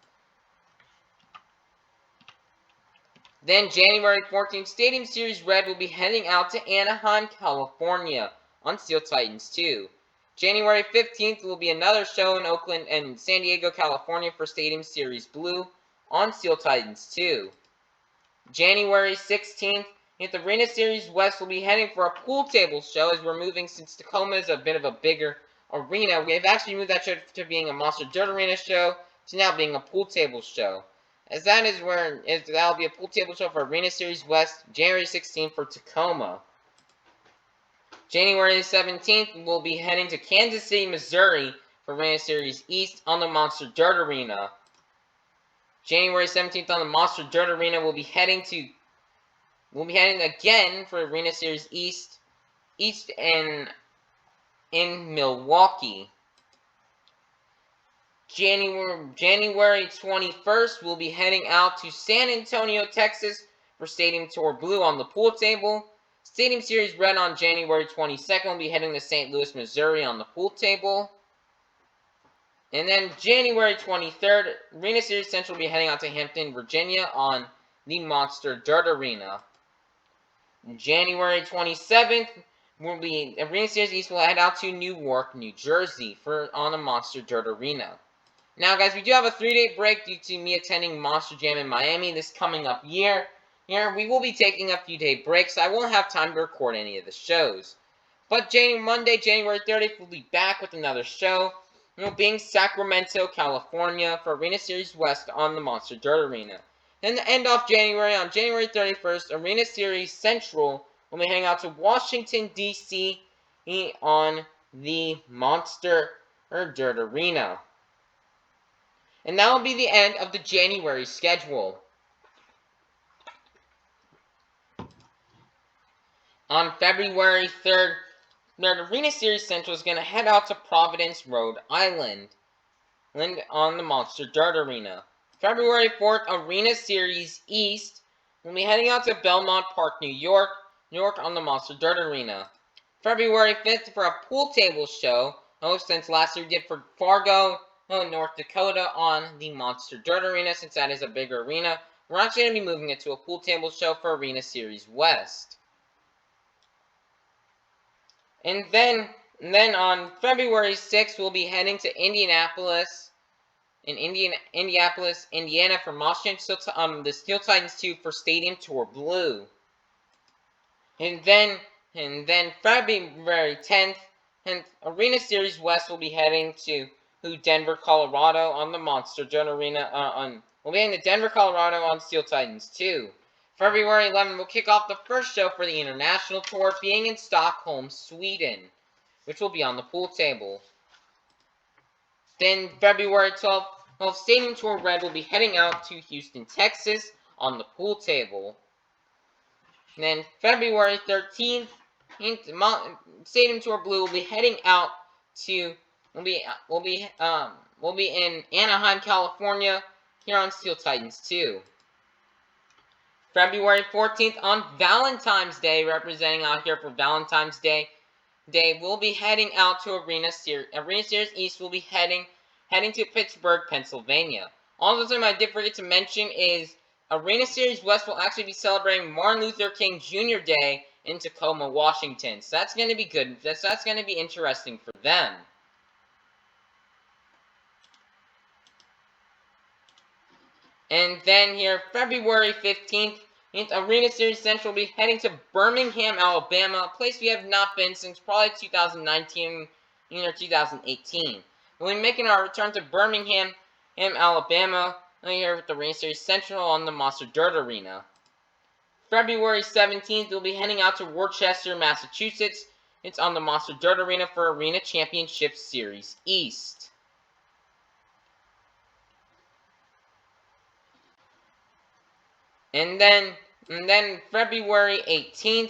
Then January 14th, Stadium Series Red will be heading out to Anaheim, California on Steel Titans 2. January 15th will be another show in Oakland and San Diego, California for Stadium Series Blue on Steel Titans 2. January 16th, the Arena Series West will be heading for a pool table show as we're moving, since Tacoma is a bit of a bigger arena. We've actually moved that show to being a Monster Dirt Arena show to now being a pool table show. As that'll be a pool table show for Arena Series West, January 16th for Tacoma. January 17th, we'll be heading to Kansas City, Missouri for Arena Series East on the Monster Dirt Arena. January 17th on the Monster Dirt Arena, we'll be heading again for Arena Series East in Milwaukee. January 21st, we'll be heading out to San Antonio, Texas for Stadium Tour Blue on the pool table. Stadium Series Red on January 22nd, we'll be heading to St. Louis, Missouri on the pool table. And then January 23rd, Arena Series Central will be heading out to Hampton, Virginia on the Monster Dirt Arena. January 27th, Arena Series East will head out to Newark, New Jersey on the Monster Dirt Arena. Now, guys, we do have a 3-day break due to me attending Monster Jam in Miami this coming up year. We will be taking a few day breaks, so I won't have time to record any of the shows. But Monday, January 30th, we'll be back with another show. Being Sacramento, California for Arena Series West on the Monster Dirt Arena. Then the end off January, on January 31st, Arena Series Central will be heading out to Washington, D.C. on the Monster Dirt Arena. And that will be the end of the January schedule. On February 3rd, the Arena Series Central is going to head out to Providence, Rhode Island on the Monster Dirt Arena. February 4th, Arena Series East will be heading out to Belmont Park, New York on the Monster Dirt Arena. February 5th for a pool table show, since last year we did for Fargo, North Dakota on the Monster Dirt Arena, since that is a bigger arena. We're actually going to be moving it to a pool table show for Arena Series West. And then on February 6th, we'll be heading to Indianapolis, Indiana for the Steel Titans 2 for Stadium Tour Blue. And then February 10th, and Arena Series West will be heading to Denver, Colorado on the Monster Dirt Arena. We'll be heading to Denver, Colorado on Steel Titans 2. February 11th, we'll kick off the first show for the international tour, being in Stockholm, Sweden, which will be on the pool table. Then February 12th, Stadium Tour Red will be heading out to Houston, Texas on the pool table. And then February 13th, Stadium Tour Blue will be heading out to we'll be in Anaheim, California, here on Steel Titans 2. February 14th on Valentine's Day, representing out here for Valentine's Day, we'll be heading out to Arena Series East. Will be heading to Pittsburgh, Pennsylvania. Also, I did forget to mention is Arena Series West will actually be celebrating Martin Luther King Jr. Day in Tacoma, Washington. So that's going to be good. That's going to be interesting for them. And then here, February 15th, Arena Series Central will be heading to Birmingham, Alabama, a place we have not been since probably 2019 or 2018. We'll be making our return to Birmingham, Alabama, here with the Arena Series Central on the Monster Dirt Arena. February 17th, we'll be heading out to Worcester, Massachusetts. It's on the Monster Dirt Arena for Arena Championship Series East. And then February 18th,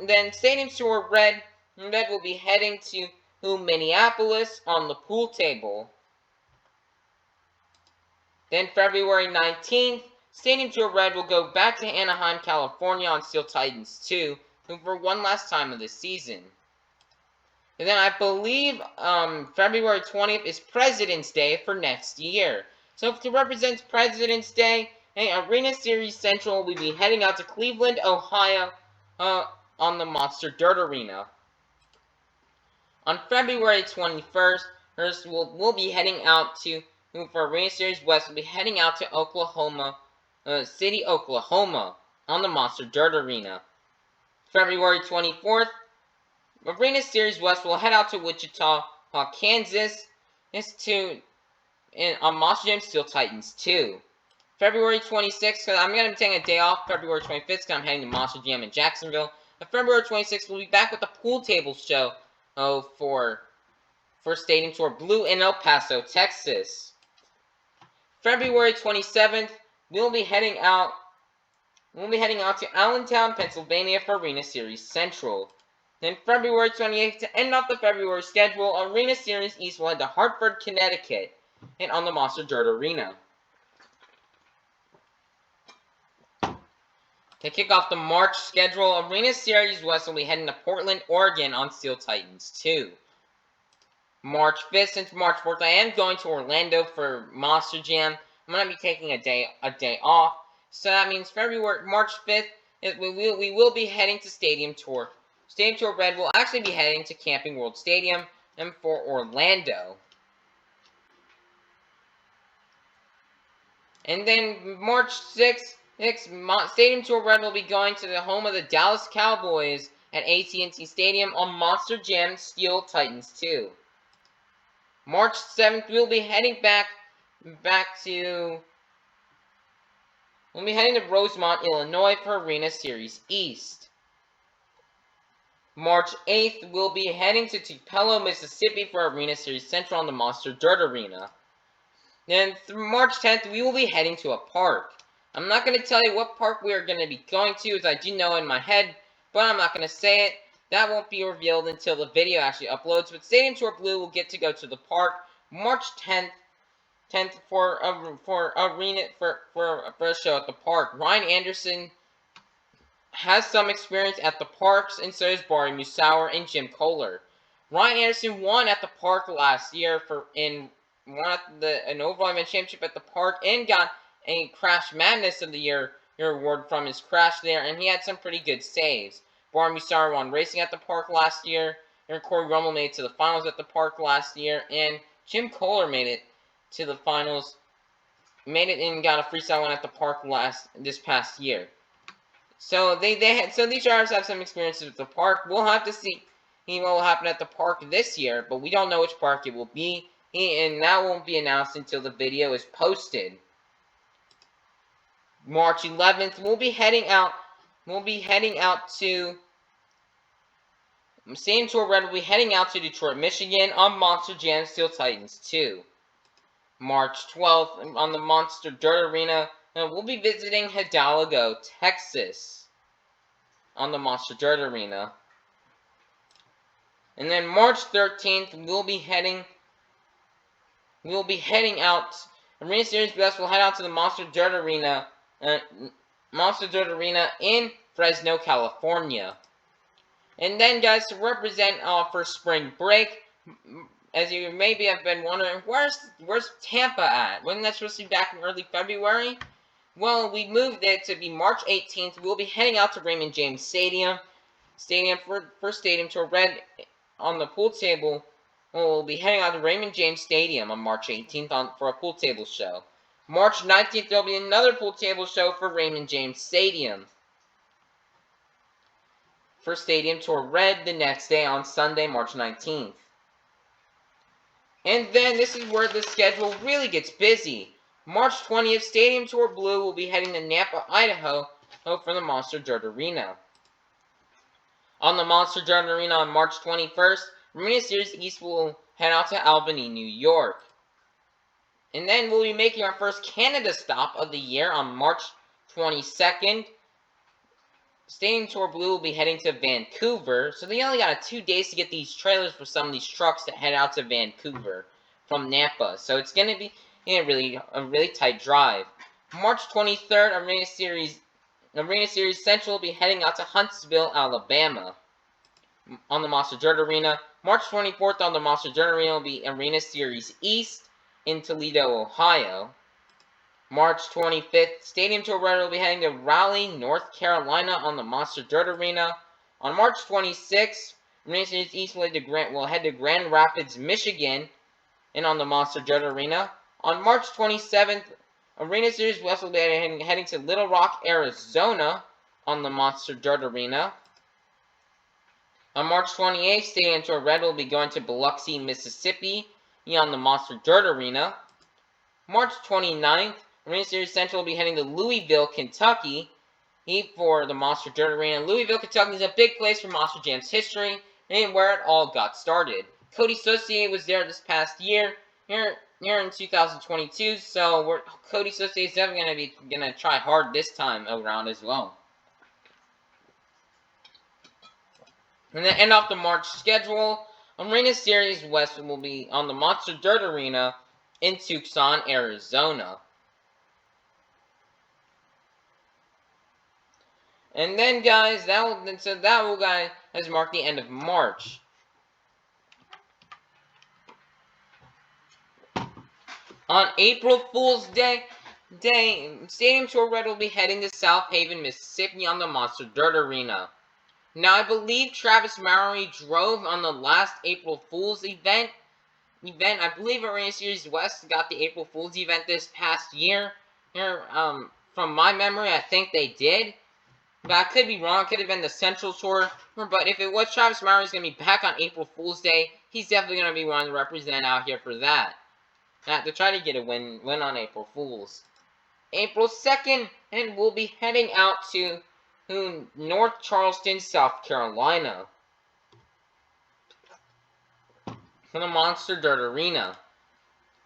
then Stadium Tour Red will be heading to Minneapolis on the pool table. Then February 19th, Stadium Tour Red will go back to Anaheim, California on Steel Titans 2 for one last time of the season. And then I believe February 20th is President's Day for next year. So to represent President's Day, Arena Series Central will be heading out to Cleveland, Ohio on the Monster Dirt Arena. On February 21st, we'll be heading out to, for Arena Series West, we'll be heading out to Oklahoma City, Oklahoma on the Monster Dirt Arena. February 24th, Arena Series West will head out to Wichita, Kansas, on Monster Jam Steel Titans 2. February 26th, because I'm going to be taking a day off February 25th, because I'm heading to Monster Jam in Jacksonville. On February 26th, we'll be back with the pool table show for Stadium Tour Blue in El Paso, Texas. February 27th, we'll be heading out to Allentown, Pennsylvania for Arena Series Central. Then February 28th, to end off the February schedule, Arena Series East will head to Hartford, Connecticut, and on the Monster Dirt Arena. To kick off the March schedule, Arena Series West will be heading to Portland, Oregon on Steel Titans 2. March 5th, since March 4th, I am going to Orlando for Monster Jam. I'm going to be taking a day off. So that means March 5th, we will be heading to Stadium Tour. Stadium Tour Red will actually be heading to Camping World Stadium and for Orlando. And then March 6th, Stadium Tour Red will be going to the home of the Dallas Cowboys at AT&T Stadium on Monster Jam Steel Titans 2. March 7th, we'll be heading to Rosemont, Illinois for Arena Series East. March 8th, we'll be heading to Tupelo, Mississippi for Arena Series Central on the Monster Dirt Arena. Then March 10th, we will be heading to a park. I'm not going to tell you what park we are going to be going to, as I do know in my head, but I'm not going to say it. That won't be revealed until the video actually uploads. But Stadium Tour Blue will get to go to the park March 10th for a show at the park. Ryan Anderson has some experience at the parks, and so does Barry Musauer and Jim Kohler. Ryan Anderson won at the park last year an overall event championship at the park and got a Crash Madness of the Year award from his crash there, and he had some pretty good saves. Barry Musauer won racing at the park last year, and Corey Rummel made it to the finals at the park last year, and Jim Kohler made it to the finals, and got a freestyle win at the park this past year. So these drivers have some experience at the park. We'll have to see what will happen at the park this year, but we don't know which park it will be, and that won't be announced until the video is posted. March 11th, we'll be heading out to Stadium Tour Red. We'll be heading out to Detroit, Michigan on Monster Jam Steel Titans 2. March 12th, on the Monster Dirt Arena, we'll be visiting Hidalgo, Texas on the Monster Dirt Arena. And then March 13th, we'll be heading out. Arena Series West will head out to the Monster Dirt Arena in Fresno, California. And then, guys, to represent for spring break, as you maybe have been wondering, where's Tampa at? Wasn't that supposed to be back in early February? Well, we moved it to be March 18th. We'll be heading out to Raymond James Stadium for Stadium Tour Red on the pool table. We'll be heading out to Raymond James Stadium on March 18th for a pool table show. March 19th, there'll be another pool table show for Raymond James Stadium for Stadium Tour Red the next day on Sunday, March 19th. And then this is where the schedule really gets busy. March 20th, Stadium Tour Blue will be heading to Nampa, Idaho for the Monster Dirt Arena. On the Monster Dirt Arena on March 21st, Arena Series East will head out to Albany, New York. And then we'll be making our first Canada stop of the year on March 22nd. Stadium Tour Blue will be heading to Vancouver, so they only got 2 days to get these trailers for some of these trucks to head out to Vancouver from Nampa. So it's going to be a really tight drive. March 23rd, Arena Series Central will be heading out to Huntsville, Alabama on the Monster Dirt Arena. March 24th on the Monster Dirt Arena will be Arena Series East in Toledo, Ohio. March 25th, Stadium Tour Red will be heading to Raleigh, North Carolina on the Monster Dirt Arena. On March 26th, Arena Series East will head to Grand Rapids, Michigan, and on the Monster Dirt Arena. On March 27th, Arena Series West will be heading to Little Rock, Arizona on the Monster Dirt Arena. On March 28th, Stadium Tour Red will be going to Biloxi, Mississippi on the Monster Dirt Arena. March 29th, Arena Series Central will be heading to Louisville, Kentucky. Heat for the Monster Dirt Arena. Louisville, Kentucky is a big place for Monster Jam's history and where it all got started. Cody Saucier was there this past year, here in 2022, so Cody Saucier is definitely gonna try hard this time around as well. And then end off the March schedule, Arena Series West will be on the Monster Dirt Arena in Tucson, Arizona. And then, guys, that will guys has marked the end of March. On April Fool's Day, Stadium Tour Red will be heading to South Haven, Mississippi on the Monster Dirt Arena. Now, I believe Travis Mowry drove on the last April Fool's event. I believe Arena Series West got the April Fool's event this past year. From my memory, I think they did. But I could be wrong. It could have been the Central Tour. But if it was Travis Mowry, he's going to be back on April Fool's Day. He's definitely going to be one to represent out here for that. To try to get a win on April Fool's. April 2nd, and we'll be heading out to North Charleston, South Carolina for the Monster Dirt Arena.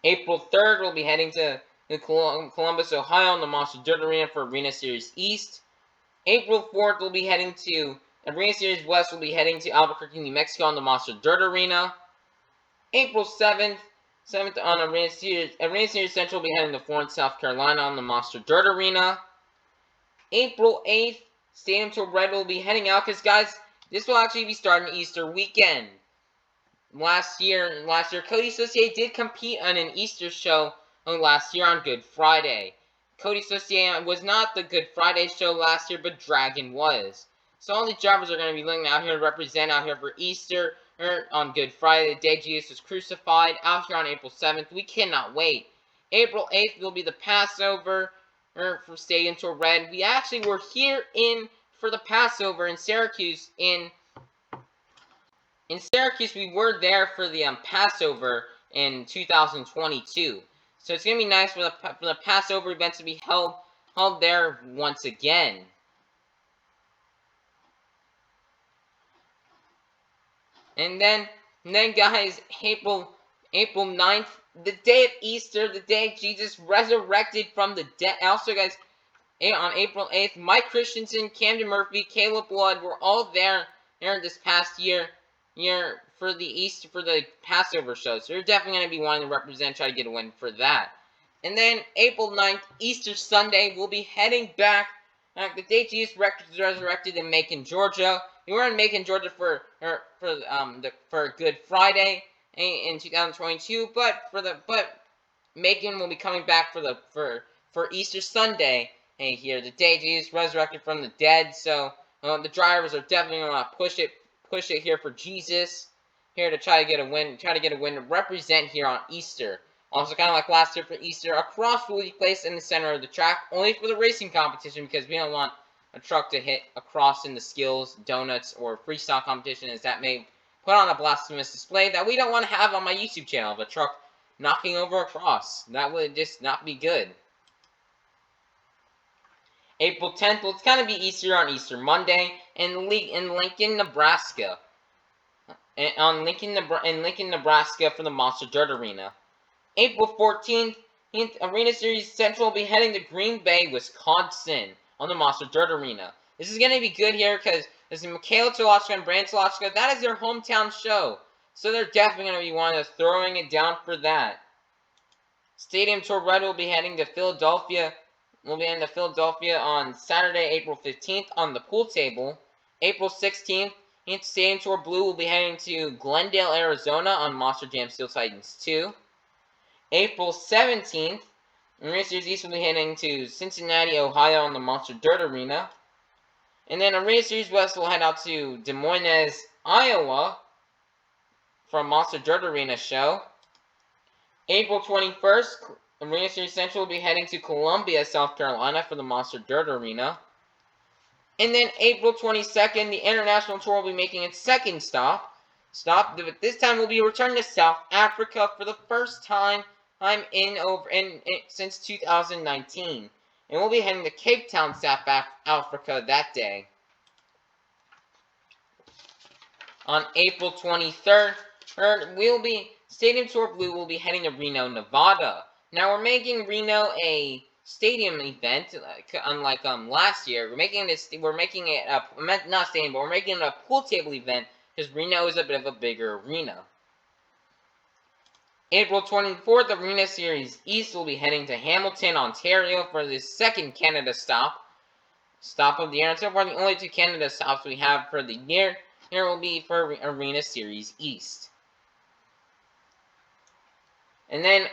April 3rd, we'll be heading to Columbus, Ohio on the Monster Dirt Arena for Arena Series East. April 4th, we'll be heading to Arena Series West. We'll be heading to Albuquerque, New Mexico on the Monster Dirt Arena. April 7th on Arena Series Central will be heading to Florence, South Carolina on the Monster Dirt Arena. April 8th, Stadium Tour Red will be heading out because, guys, this will actually be starting Easter weekend. Last year, Cody Saucier did compete on an Easter show last year on Good Friday. Cody Saucier was not the Good Friday show last year, but Dragon was. So all the drivers are going to be looking out here to represent out here for Easter on Good Friday, the day Jesus was crucified, out here on April 7th. We cannot wait. April 8th will be the Passover for Stadium Tour Red. We actually were here for the Passover in Syracuse. In Syracuse, we were there for the Passover in 2022. So it's going to be nice for the Passover event to be held there once again. And then guys, April 9th, the day of Easter, the day Jesus resurrected from the dead. Also, guys, on April 8th, Mike Christensen, Camden Murphy, Caleb Blood were all there this past year for the Passover show. So they're definitely going to be wanting to represent, try to get a win for that. And then April 9th, Easter Sunday, we'll be heading back the day Jesus resurrected in Macon, Georgia. We were in Macon, Georgia for Good Friday in 2022, but Macon will be coming back for Easter Sunday here, the day Jesus resurrected from the dead. So the drivers are definitely going to push it here for Jesus, here to try to get a win, to represent here on Easter. Also, kind of like last year for Easter, a cross will be placed in the center of the track, only for the racing competition, because we don't want a truck to hit a cross in the skills, donuts, or freestyle competition, as that may put on a blasphemous display that we don't want to have on my YouTube channel of a truck knocking over a cross. That would just not be good. April 10th will kind of be Easter on Easter Monday in Lincoln, Nebraska. In Lincoln, Nebraska for the Monster Dirt Arena. April 14th, Arena Series Central will be heading to Green Bay, Wisconsin on the Monster Dirt Arena. This is going to be good here because this is Michaela Tolochka and Brandon Tolochka. That is their hometown show. So they're definitely going to be one of throwing it down for that. Stadium Tour Red will be heading to Philadelphia. We'll be heading to Philadelphia on Saturday, April 15th on the pool table. April 16th, Stadium Tour Blue will be heading to Glendale, Arizona on Monster Jam Steel Titans 2. April 17th, Arena Series East will be heading to Cincinnati, Ohio on the Monster Dirt Arena. And then Arena Series West will head out to Des Moines, Iowa for a Monster Dirt Arena show. April 21st, Arena Series Central will be heading to Columbia, South Carolina for the Monster Dirt Arena. And then April 22nd, the International Tour will be making its second stop. But this time we'll be returning to South Africa for the first time since 2019. and we'll be heading to Cape Town, South Africa that day. On April 23rd, Stadium Tour Blue will be heading to Reno, Nevada. Now we're making Reno a stadium event, unlike last year. We're making it not stadium, but we're making it a pool table event because Reno is a bit of a bigger arena. April 24th, the Arena Series East will be heading to Hamilton, Ontario for the second Canada stop of the year. And so far, the only two Canada stops we have for the year here will be for Arena Series East. And then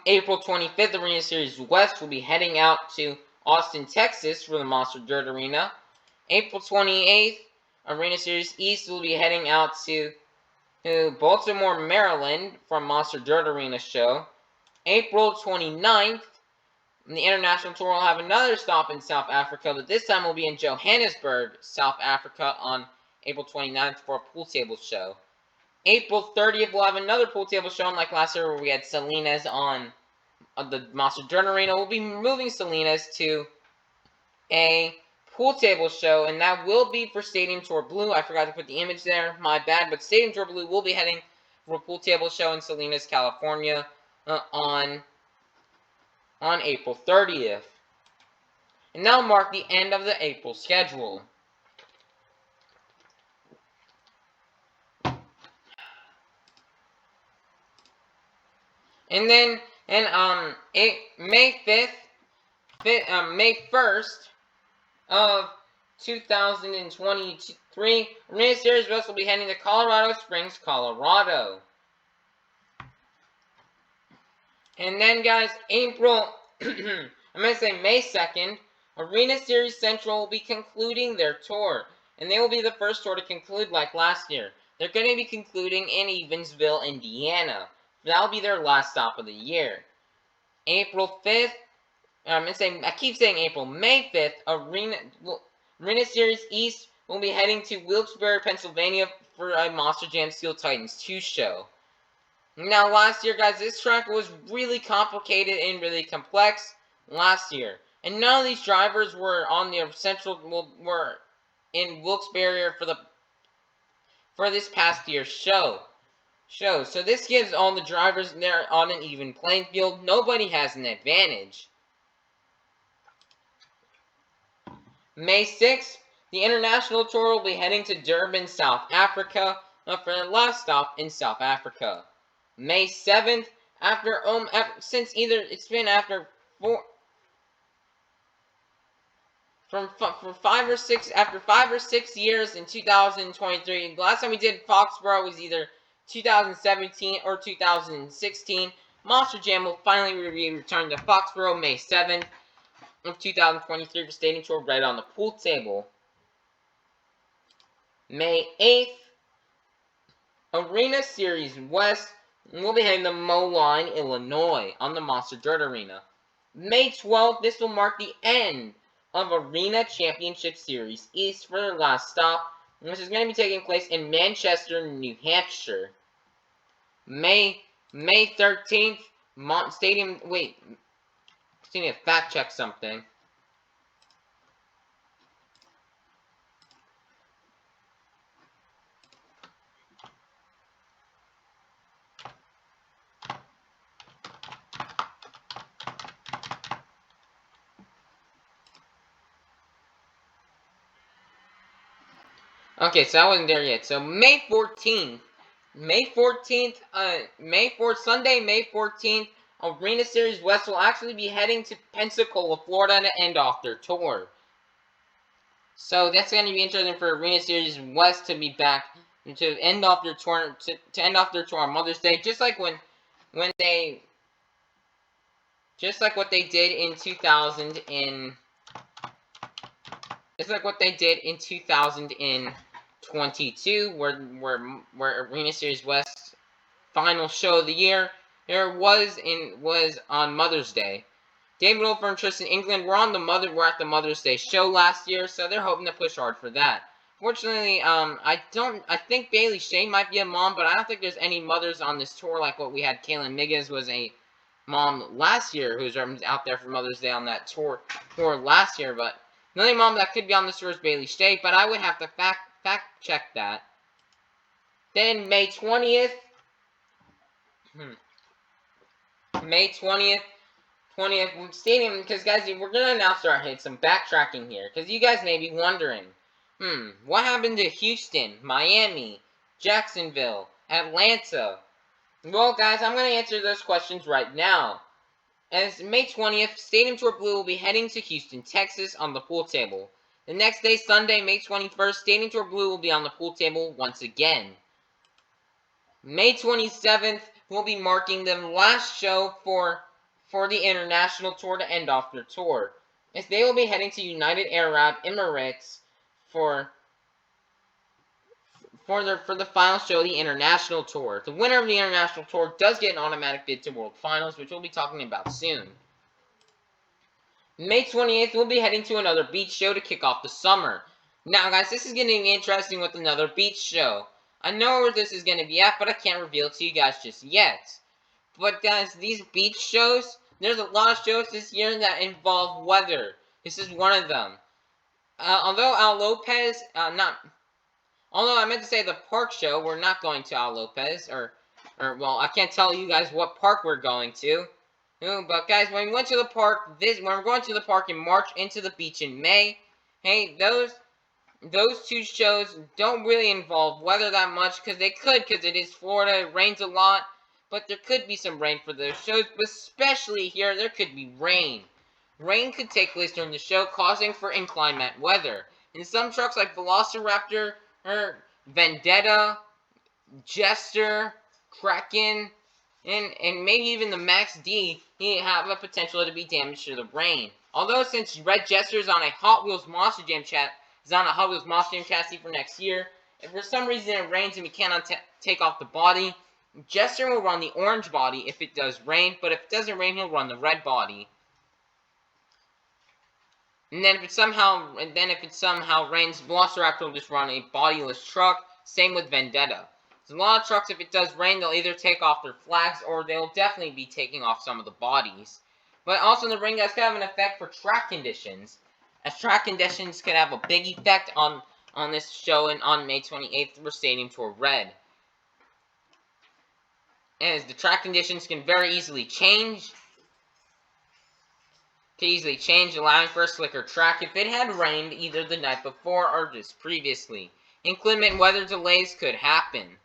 April 25th, the Arena Series West will be heading out to Austin, Texas for the Monster Dirt Arena. April 28th, Arena Series East will be heading out to Baltimore, Maryland for Monster Dirt Arena show. April 29th, the International Tour will have another stop in South Africa, but this time will be in Johannesburg, South Africa on April 29th for a pool table show. April 30th, we'll have another pool table show, like last year where we had Salinas on the Monster Dirt Arena. We'll be moving Salinas to a pool table show, and that will be for Stadium Tour Blue. I forgot to put the image there, my bad, but Stadium Tour Blue will be heading for a pool table show in Salinas, California on April 30th. And that'll mark the end of the April schedule. And then, May 1st of 2023, Arena Series West will be heading to Colorado Springs, Colorado. And then, guys, I'm going to say May 2nd, Arena Series Central will be concluding their tour. And they will be the first tour to conclude like last year. They're going to be concluding in Evansville, Indiana. That'll be their last stop of the year. April 5th, I keep saying April, May 5th, Arena Series East will be heading to Wilkes-Barre, Pennsylvania for a Monster Jam Steel Titans 2 show. Now, last year, guys, this track was really complicated and really complex last year. And none of these drivers were on the were in Wilkes-Barre for this past year's show. So this gives all the drivers there on an even playing field. Nobody has an advantage. May 6th, the International Tour will be heading to Durban, South Africa for their last stop in South Africa. May 7th, after 5 or 6 years in 2023. Last time we did Foxborough was either 2017 or 2016. Monster Jam will finally return to Foxborough May 7th of 2023 for Stadium Tour right on the pool table. May 8th, Arena Series West will be heading to Moline, Illinois on the Monster Dirt Arena. May 12th, this will mark the end of Arena Championship Series East for their last stop, which is going to be taking place in Manchester, New Hampshire. May 13th, Stadium. Wait, I need to fact check something. Okay, so I wasn't there yet. So May 14th, Sunday, May 14th, Arena Series West will actually be heading to Pensacola, Florida to end off their tour. So that's going to be interesting for Arena Series West to be back to end off their tour on Mother's Day, just like what they did in 2022, where Arena Series West final show of the year was on Mother's Day. David Wolfer and Tristan England were at the Mother's Day show last year, so they're hoping to push hard for that. Fortunately, I think Bailey Shane might be a mom, but I don't think there's any mothers on this tour like what we had. Kaylin Miggins was a mom last year who's out there for Mother's Day on that tour last year, but the only mom that could be on this tour is Bailey State, but I would have to fact check that. Then May 20th, May 20th stadium, because guys, we're gonna now start hitting some backtracking here, because you guys may be wondering, what happened to Houston, Miami, Jacksonville, Atlanta? Well, guys, I'm gonna answer those questions right now. As May 20th, Stadium Tour Blue will be heading to Houston, Texas on the pool table. The next day, Sunday, May 21st, Stadium Tour Blue will be on the pool table once again. May 27th will be marking the last show for the international tour to end off their tour, as they will be heading to United Arab Emirates for the final show of the international tour. The winner of the international tour does get an automatic bid to World Finals, which we'll be talking about soon. May 28th, we'll be heading to another beach show to kick off the summer. Now, guys, this is getting interesting with another beach show. I know where this is going to be at, but I can't reveal it to you guys just yet. But, guys, these beach shows, there's a lot of shows this year that involve weather. This is one of them. Although I meant to say the park show, we're not going to Al Lopez, well, I can't tell you guys what park we're going to. But guys, when we went to the park, when we're going to the park in March, into the beach in May, hey, those two shows don't really involve weather that much, because it is Florida, it rains a lot, but there could be some rain for those shows, but especially here, there could be rain. Rain could take place during the show, causing for inclement weather. In some trucks like Velociraptor, Vendetta, Jester, Kraken, and maybe even the Max D have a potential to be damaged to the rain. Although since Red Jester is on a Hot Wheels Monster Jam chassis for next year, if for some reason it rains and we cannot take off the body, Jester will run the orange body if it does rain, but if it doesn't rain, he'll run the red body. And then if it somehow rains, Velociraptor will just run a bodiless truck. Same with Vendetta. So a lot of trucks, if it does rain, they'll either take off their flags or they'll definitely be taking off some of the bodies. But also the rain guys could have an effect for track conditions, as track conditions could have a big effect on this show and on May 28th for Stadium Tour Red. As the track conditions can very easily change. Allowing for a slicker track if it had rained either the night before or just previously. Inclement weather delays could happen,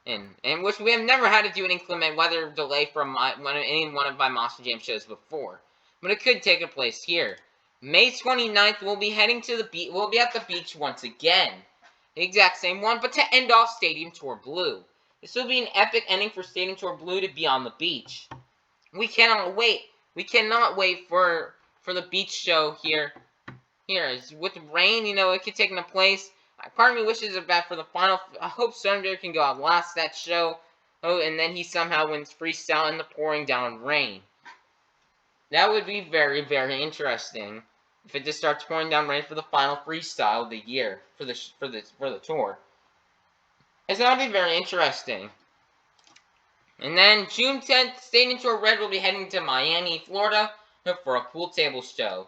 and which we have never had to do an inclement weather delay from any one of my Monster Jam shows before, but it could take place here. May 29th, we'll be heading to the beach. We'll be at the beach once again, the exact same one, but to end off Stadium Tour Blue. This will be an epic ending for Stadium Tour Blue to be on the beach. We cannot wait. We cannot wait for the beach show here. With rain, it could take place. Part of me wishes it bad for the final. I hope Sunday can go out last that show. And then he somehow wins freestyle in the pouring down rain. That would be very, very interesting if it just starts pouring down rain for the final freestyle of the year for the tour. That would be very interesting. And then June 10th, Stadium Tour Red will be heading to Miami, Florida for a pool table show.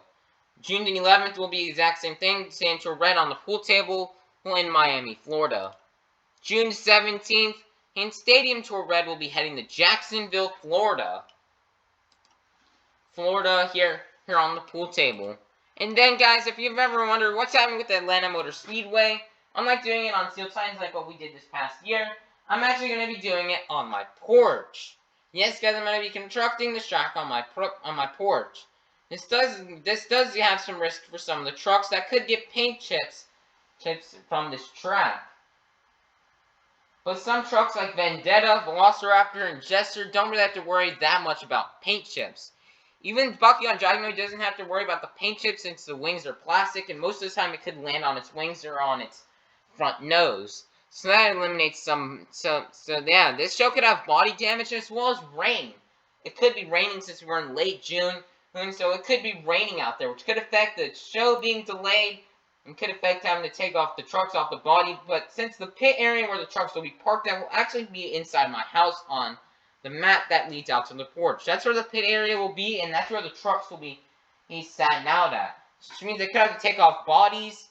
June 11th will be the exact same thing, Stadium Tour Red on the pool table in Miami, Florida. June 17th, and Stadium Tour Red will be heading to Jacksonville, Florida. Here on the pool table. And then, guys, if you've ever wondered what's happening with the Atlanta Motor Speedway, unlike doing it on Steel Titans like what we did this past year, I'm actually going to be doing it on my porch. Yes, guys, I'm going to be constructing this track on my porch. This does have some risk for some of the trucks that could get paint chips from this track. But some trucks like Vendetta, Velociraptor, and Jester don't really have to worry that much about paint chips. Even Bucky on Dragonoid doesn't have to worry about the paint chips since the wings are plastic, and most of the time it could land on its wings or on its front nose. So that eliminates some. So yeah, this show could have body damage as well as rain. It could be raining since we're in late June, and so it could be raining out there, which could affect the show being delayed and could affect having to take off the trucks off the body. But since the pit area where the trucks will be parked at will actually be inside my house on the mat that leads out to the porch. That's where the pit area will be, and that's where the trucks will be sat out at. Which means they could have to take off bodies.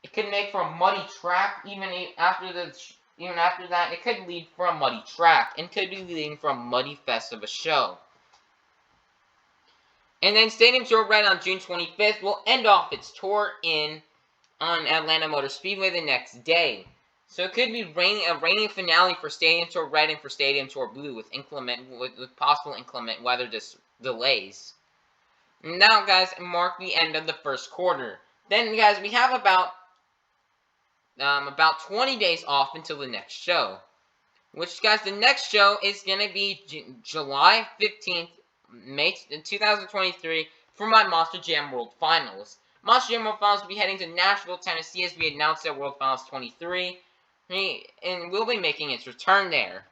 It could make for a muddy track even after that. It could lead for a muddy track and could be leading for a muddy fest of a show. And then Stadium Tour Red on June 25th will end off its tour on Atlanta Motor Speedway the next day. So it could be a rainy finale for Stadium Tour Red and for Stadium Tour Blue with possible inclement weather delays. Now, guys, mark the end of the first quarter. Then, guys, we have about 20 days off until the next show. Which, guys, the next show is going to be July 15th, May 2023, for my Monster Jam World Finals. Monster Jam World Finals will be heading to Nashville, Tennessee, as we announced at World Finals 23, and we'll be making its return there.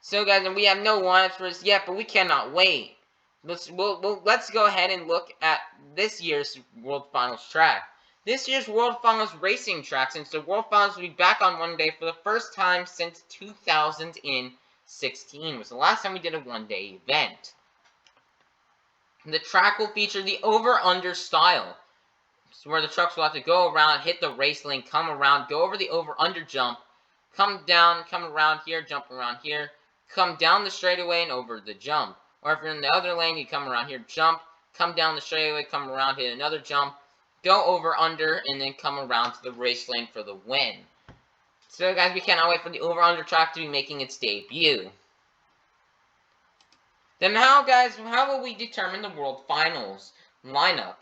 So, guys, we have no lineups for this yet, but we cannot wait. Let's go ahead and look at this year's World Finals track. This year's World Finals racing track, since the World Finals will be back on one day for the first time since 2016, was the last time we did a one-day event. The track will feature the over-under style, where the trucks will have to go around, hit the race lane, come around, go over the over-under jump, come down, come around here, jump around here, come down the straightaway and over the jump. Or if you're in the other lane, you come around here, jump, come down the straightaway, come around, hit another jump, go over under, and then come around to the race lane for the win. So, guys, we cannot wait for the over-under track to be making its debut. Then how will we determine the World Finals lineup?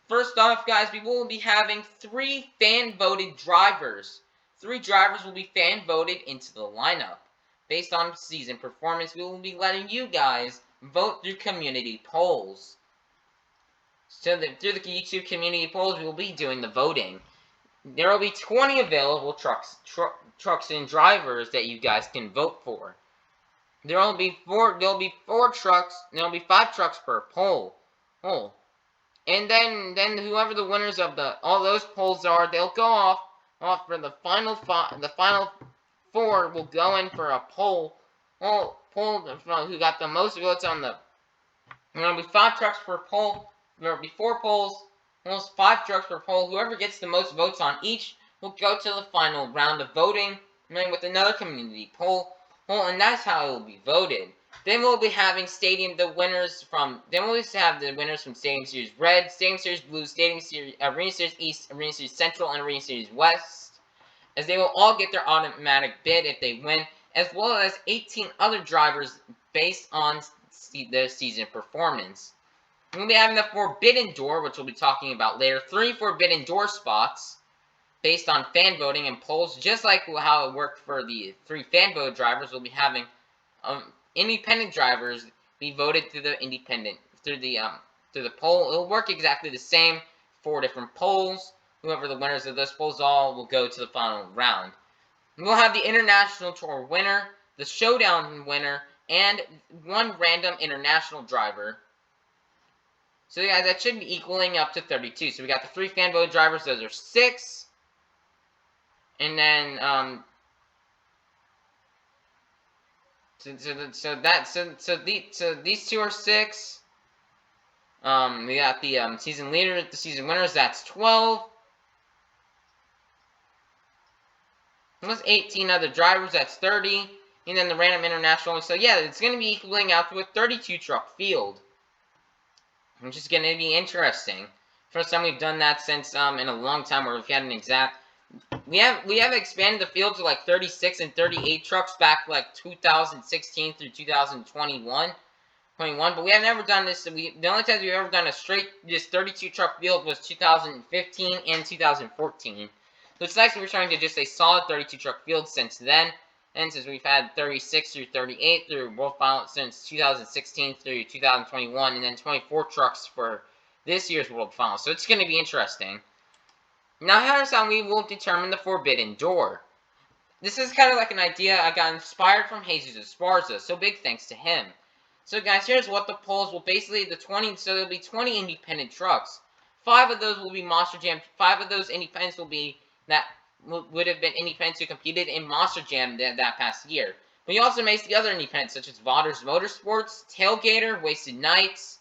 First off, guys, we will be having 3 fan-voted drivers. 3 drivers will be fan-voted into the lineup. Based on season performance, we will be letting you guys vote through community polls. So through the YouTube community polls, we will be doing the voting. There will be 20 available trucks and drivers that you guys can vote for. There will be 4 trucks. There will be 5 trucks per poll. And then whoever the winners of all those polls are, they'll go off for the final 4 will go in for a poll who got the most votes on the. There will be 5 trucks per poll. There will be 4 polls, almost 5 trucks per poll. Whoever gets the most votes on each will go to the final round of voting, and then with another community poll. And that's how it will be voted. Then we'll be having the winners from Stadium Series Red, Stadium Series Blue, Arena Series East, Arena Series Central, and Arena Series West, as they will all get their automatic bid if they win, as well as 18 other drivers based on their season performance. We'll be having the Forbidden Door, which we'll be talking about later. 3 Forbidden Door spots based on fan voting and polls, just like how it worked for the 3 fan vote drivers. We'll be having independent drivers be voted through the poll. It'll work exactly the same. 4 different polls. Whoever the winners of those polls all will go to the final round. We'll have the International Tour winner, the Showdown winner, and 1 random international driver. So, yeah, that should be equaling up to 32. So, we got the 3 fan vote drivers. Those are 6. And then, these 2 are 6. We got the season leader, the season winners. That's 12. Plus 18 other drivers. That's 30. And then the random international. So, yeah, it's going to be equaling out to a 32 truck field, which is going to be interesting. First time we've done that since in a long time, where we've had an exact. We have expanded the field to like 36 and 38 trucks back like 2016 through 2021, but we have never done this. The only times we've ever done this 32 truck field was 2015 and 2014. So it's nice that we're trying to just a solid 32 truck field since then. And since we've had 36 through 38 through World Finals since 2016 through 2021, and then 24 trucks for this year's World Finals. So it's going to be interesting. Now, here's how we will determine the Forbidden Door. This is kind of like an idea I got inspired from Jesus Esparza, so big thanks to him. So, guys, here's what the polls will basically, so there'll be 20 independent trucks. 5 of those will be Monster Jam. 5 of those independents will be would have been independents who competed in Monster Jam that past year. But you also may see other independents such as Vodder's Motorsports, Tailgater, Wasted Nights,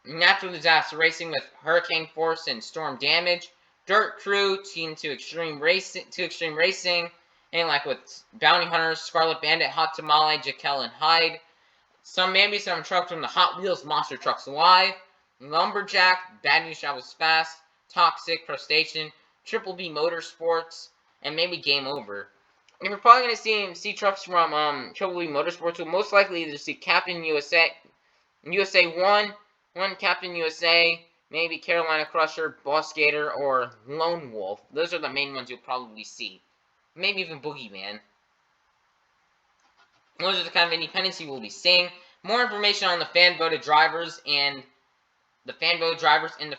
Natural Disaster Racing with Hurricane Force and Storm Damage, Dirt Crew, Team to Extreme Racing, and like with Bounty Hunters, Scarlet Bandit, Hot Tamale, Jekyll and Hyde. Maybe some trucks from the Hot Wheels Monster Trucks Live, Lumberjack, Bad News Travels Fast, Toxic, Crustacean, Triple B Motorsports, and maybe Game Over. And we're probably going to see trucks from Triple B Motorsports. We'll most likely either see Captain USA 1 Captain USA, maybe Carolina Crusher, Boss Gator, or Lone Wolf. Those are the main ones you'll probably see. Maybe even Boogeyman. Those are the kind of independents you will be seeing. More information on the fan-voted drivers and the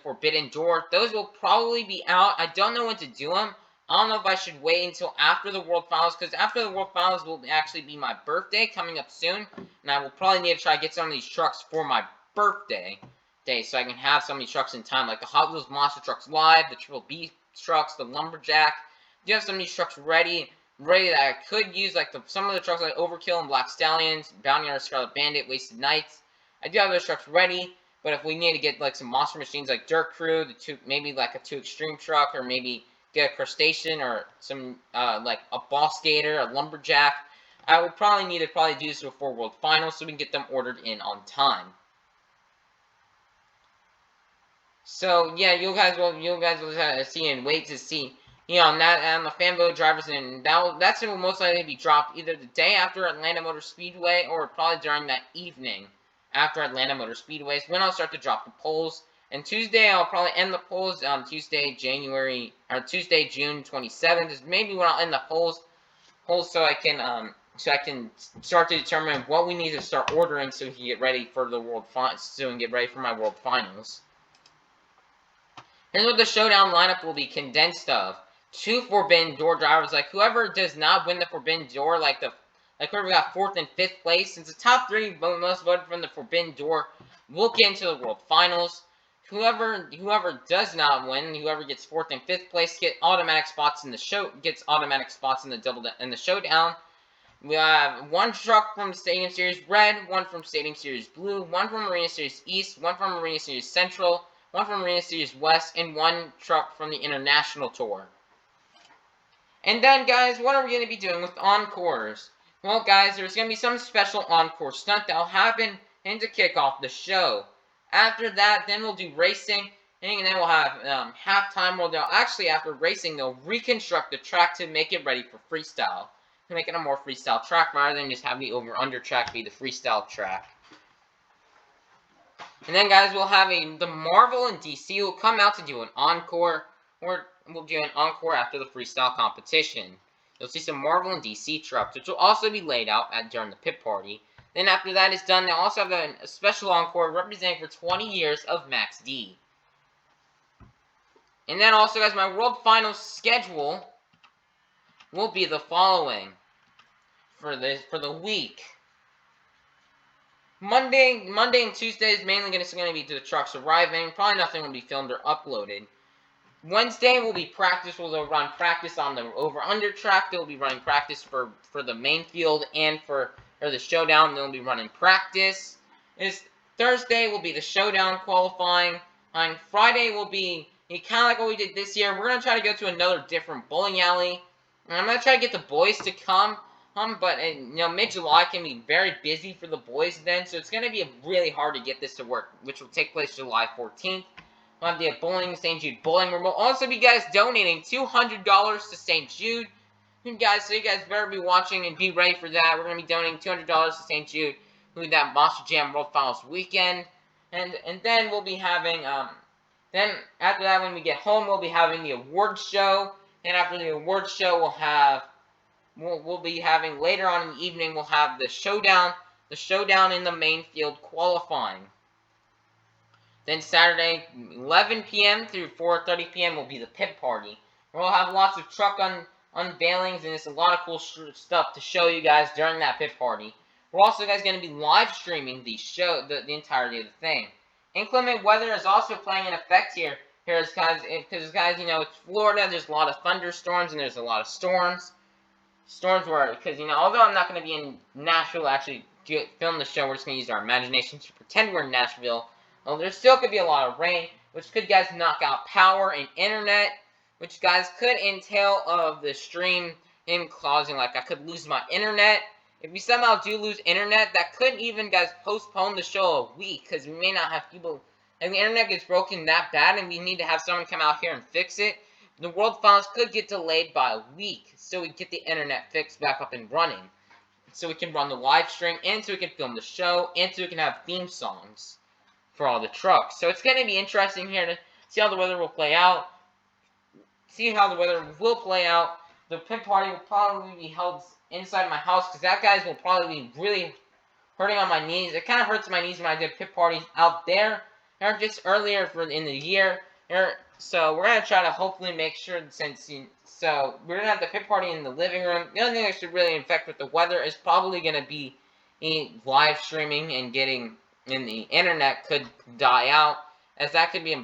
Forbidden Door. Those will probably be out. I don't know when to do them. I don't know if I should wait until after the World Finals, because after the World Finals will actually be my birthday coming up soon, and I will probably need to try to get some of these trucks for my birthday so I can have some of these trucks in time, like the Hot Wheels Monster Trucks Live, the Triple B trucks, the Lumberjack. I do have some of these trucks ready that I could use, like some of the trucks like Overkill and Black Stallions, Bounty Hunter, Scarlet Bandit, Wasted Nights. I do have those trucks ready, but if we need to get like some monster machines like Dirt Crew, maybe like a 2 Extreme truck, or maybe get a Crustacean, or some like a Boss Gator, a Lumberjack, I would probably need to do this before World Finals so we can get them ordered in on time. So yeah, you guys will see and wait to see, and the fan vote drivers, and that's going to most likely be dropped either the day after Atlanta Motor Speedway or probably during that evening after Atlanta Motor Speedway is when I'll start to drop the polls. And Tuesday I'll probably end the polls on Tuesday June 27th is maybe when I'll end the polls so I can start to determine what we need to start ordering so we can get ready for the my World Finals. Here's what the showdown lineup will be condensed of. 2 Forbidden Door drivers, like whoever does not win the Forbidden Door, like whoever got 4th and 5th place, since the top 3 most voted from the Forbidden Door will get into the World Finals. Whoever does not win, whoever gets 4th and 5th place, gets automatic spots in the showdown. We have 1 truck from Stadium Series Red, 1 from Stadium Series Blue, 1 from Arena Series East, 1 from Arena Series Central, 1 from Arena Series West, and 1 truck from the International Tour. And then, guys, what are we going to be doing with encores? Well, guys, there's going to be some special encore stunt that will happen to kick off the show. After that, then we'll do racing, and then we'll have halftime. Actually, after racing, they'll reconstruct the track to make it ready for freestyle. To make it a more freestyle track rather than just have the over-under track be the freestyle track. And then, guys, we'll have the Marvel and DC will come out to do an encore, or we'll do an encore after the freestyle competition. You'll see some Marvel and DC trucks, which will also be laid out during the pit party. Then after that is done, they'll also have a special encore representing for 20 years of Max D. And then also, guys, my World Finals schedule will be the following for the week. Monday and Tuesday is mainly going to be the trucks arriving. Probably nothing will be filmed or uploaded. Wednesday will be practice. We'll run practice on the over-under track. They'll be running practice for the main field and for the showdown. They'll be running practice. Thursday will be the showdown qualifying. On Friday will be kind of like what we did this year. We're going to try to go to another different bowling alley. And I'm going to try to get the boys to come. But mid-July can be very busy for the boys then, so it's going to be really hard to get this to work, which will take place July 14th. We'll have the St. Jude Bowling Room. We'll also be, guys, donating $200 to St. Jude. Guys, so you guys better be watching and be ready for that. We're going to be donating $200 to St. Jude with that Monster Jam World Finals weekend. And then we'll be having, then after that, when we get home, we'll be having the awards show. And after the awards show, we'll be having, later on in the evening, we'll have the showdown in the main field qualifying. Then Saturday, 11 p.m. through 4:30 p.m. will be the pit party. We'll have lots of truck unveilings, and it's a lot of cool stuff to show you guys during that pit party. We're also, guys, going to be live streaming the entirety of the thing. Inclement weather is also playing an effect here. Because, guys, it's Florida. There's a lot of thunderstorms and there's a lot of storms. storms were, because, although I'm not going to be in Nashville actually film the show, we're just going to use our imagination to pretend we're in Nashville. Well, there still could be a lot of rain, which could, guys, knock out power and internet, which, guys, could entail of the stream in causing, I could lose my internet. If we somehow do lose internet, that could even, guys, postpone the show a week, because we may not have people, and the internet gets broken that bad, and we need to have someone come out here and fix it. The World Finals could get delayed by a week, so we get the internet fixed back up and running. So we can run the live stream, and so we can film the show, and so we can have theme songs for all the trucks. So it's going to be interesting here to see how the weather will play out. The pit party will probably be held inside my house, because that, guys, will probably be really hurting on my knees. It kind of hurts my knees when I did pit parties out there, or just earlier in the year. So we're going to try to hopefully make sure, so we're going to have the pit party in the living room. The only thing that should really affect with the weather is probably going to be live streaming, and getting in the internet could die out, as that could be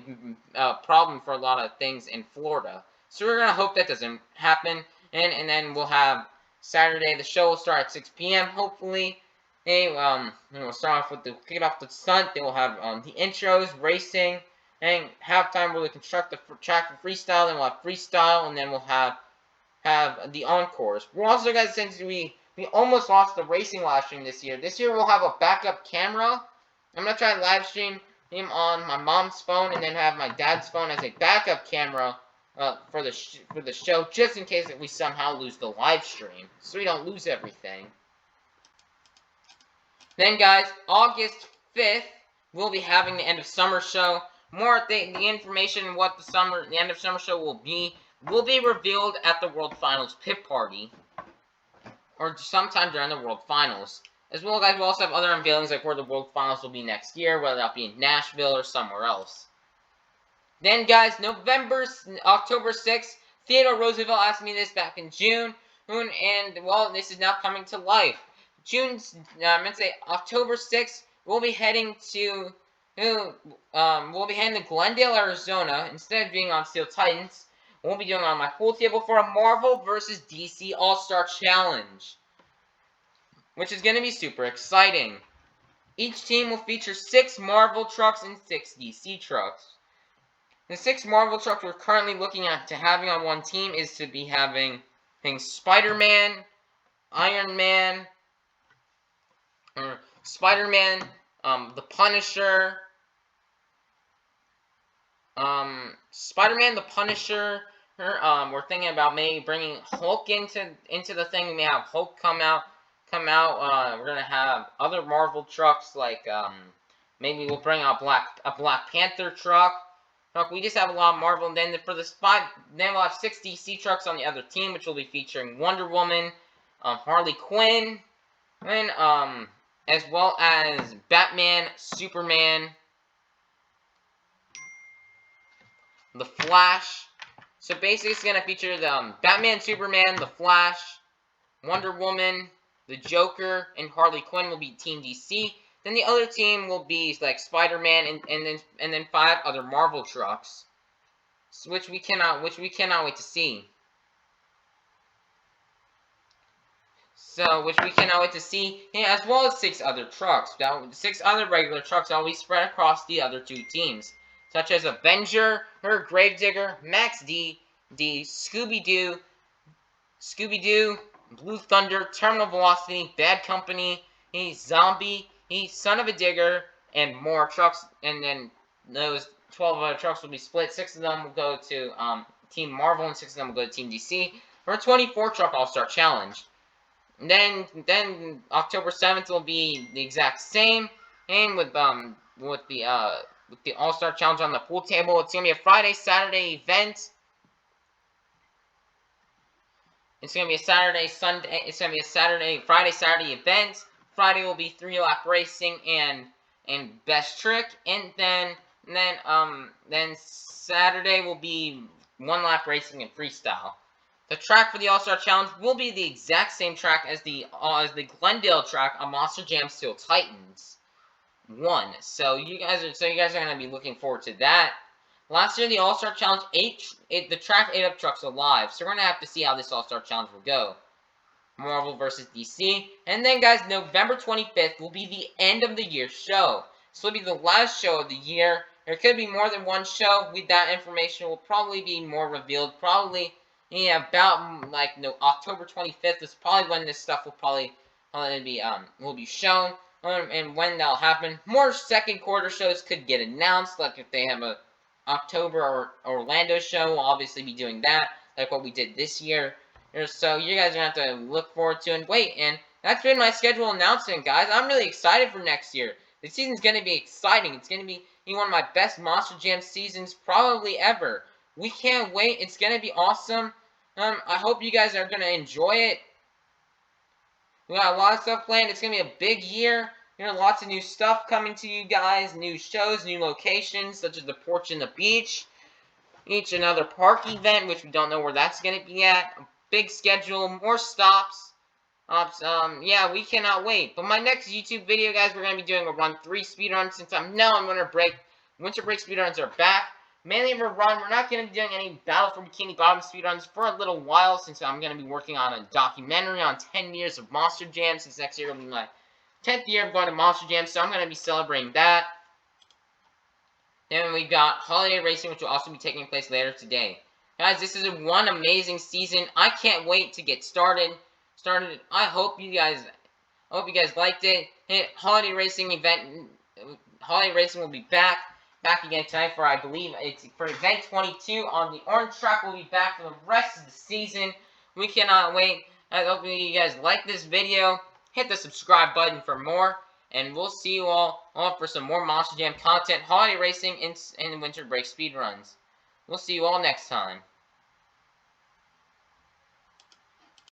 a problem for a lot of things in Florida. So we're going to hope that doesn't happen, and then we'll have Saturday. The show will start at 6 p.m. hopefully. We'll start off with kick it off the stunt. Then we'll have the intros, racing, and halftime where we construct the track for freestyle. Then we'll have freestyle, and then we'll have the encores. We're also, guys, since we almost lost the racing live stream this year. This year we'll have a backup camera. I'm gonna try to live stream him on my mom's phone, and then have my dad's phone as a backup camera for the show, just in case that we somehow lose the live stream, so we don't lose everything. Then, guys, August 5th, we'll be having the end of summer show. More the information on what the end of summer show will be revealed at the World Finals pit party, or sometime during the World Finals. As well, guys, we'll also have other unveilings, like where the World Finals will be next year, whether that be in Nashville or somewhere else. Then, guys, October 6th, Theodore Roosevelt asked me this back in June, and, well, this is now coming to life. October 6th, we'll be heading to Glendale, Arizona. Instead of being on Steel Titans, we'll be doing on my pool table for a Marvel vs. DC All-Star Challenge, which is going to be super exciting. Each team will feature 6 Marvel trucks and 6 DC trucks. The 6 Marvel trucks we're currently looking at to having on one team is to be having Spider-Man, Iron Man, Spider-Man, the Punisher, Spider-Man, the Punisher. We're thinking about maybe bringing Hulk into the thing. We may have Hulk come out. We're gonna have other Marvel trucks, like maybe we'll bring out a Black Panther truck. We just have a lot of Marvel, and then then we'll have 6 DC trucks on the other team, which will be featuring Wonder Woman, Harley Quinn, and as well as Batman, Superman, the Flash. So basically, it's gonna feature the Batman, Superman, the Flash, Wonder Woman, the Joker, and Harley Quinn will be Team DC. Then the other team will be like Spider-Man, and then 5 other Marvel trucks, which we cannot wait to see. As well as 6 other trucks. 6 other regular trucks that will be spread across the other 2 teams, such as Avenger, Gravedigger, Max D, Scooby-Doo, Blue Thunder, Terminal Velocity, Bad Company, Zombie, Son of a Digger, and more trucks. And then those 12 other trucks will be split. 6 of them will go to Team Marvel, and 6 of them will go to Team DC for a 24 truck All-Star Challenge. And then October 7th will be the exact same, and with the All-Star Challenge on the pool table. It's gonna be a Friday-Saturday event. It's gonna be a Saturday-Sunday. It's gonna be a Friday-Saturday event. Friday will be 3-lap racing and best trick, and then Saturday will be 1-lap racing and freestyle. The track for the All-Star Challenge will be the exact same track as the Glendale track on Monster Jam Steel Titans 1. So you guys are gonna be looking forward to that. Last year, the All-Star Challenge the track ate up trucks alive, so we're gonna have to see how this All-Star Challenge will go. Marvel vs. DC. And then, guys, November 25th will be the end of the year show. This will be the last show of the year. There could be more than one show. With that information will probably be more revealed. Probably, yeah, about like no October 25th is probably when this stuff will probably be shown. And when that'll happen, more second quarter shows could get announced. Like if they have a October or Orlando show, we'll obviously be doing that, like what we did this year. So you guys are going to have to look forward to and wait. And that's been my schedule announcement, guys. I'm really excited for next year. The season's going to be exciting. It's going to be one of my best Monster Jam seasons probably ever. We can't wait. It's going to be awesome. I hope you guys are going to enjoy it. We got a lot of stuff planned. It's going to be a big year. Lots of new stuff coming to you guys. New shows, new locations, such as the Porch and the Beach. Each another park event, which we don't know where that's going to be at. A big schedule, more stops. Yeah, we cannot wait. But my next YouTube video, guys, we're going to be doing a run 3 speedrun since I'm now on winter break. Winter break speedruns are back. Mainly of a run, we're not going to be doing any Battle for Bikini Bottom speedruns for a little while since I'm going to be working on a documentary on 10 years of Monster Jam, since next year will be my 10th year of going to Monster Jam, so I'm going to be celebrating that. Then we got Holiday Racing, which will also be taking place later today. Guys, this is one amazing season. I can't wait to get started. I hope you guys liked it. Holiday Racing will be back again tonight for, I believe, it's for event 22 on the orange track. We'll be back for the rest of the season. We cannot wait. I hope you guys like this video. Hit the subscribe button for more. And we'll see you all for some more Monster Jam content, Holiday Racing, and Winter Break speedruns. We'll see you all next time.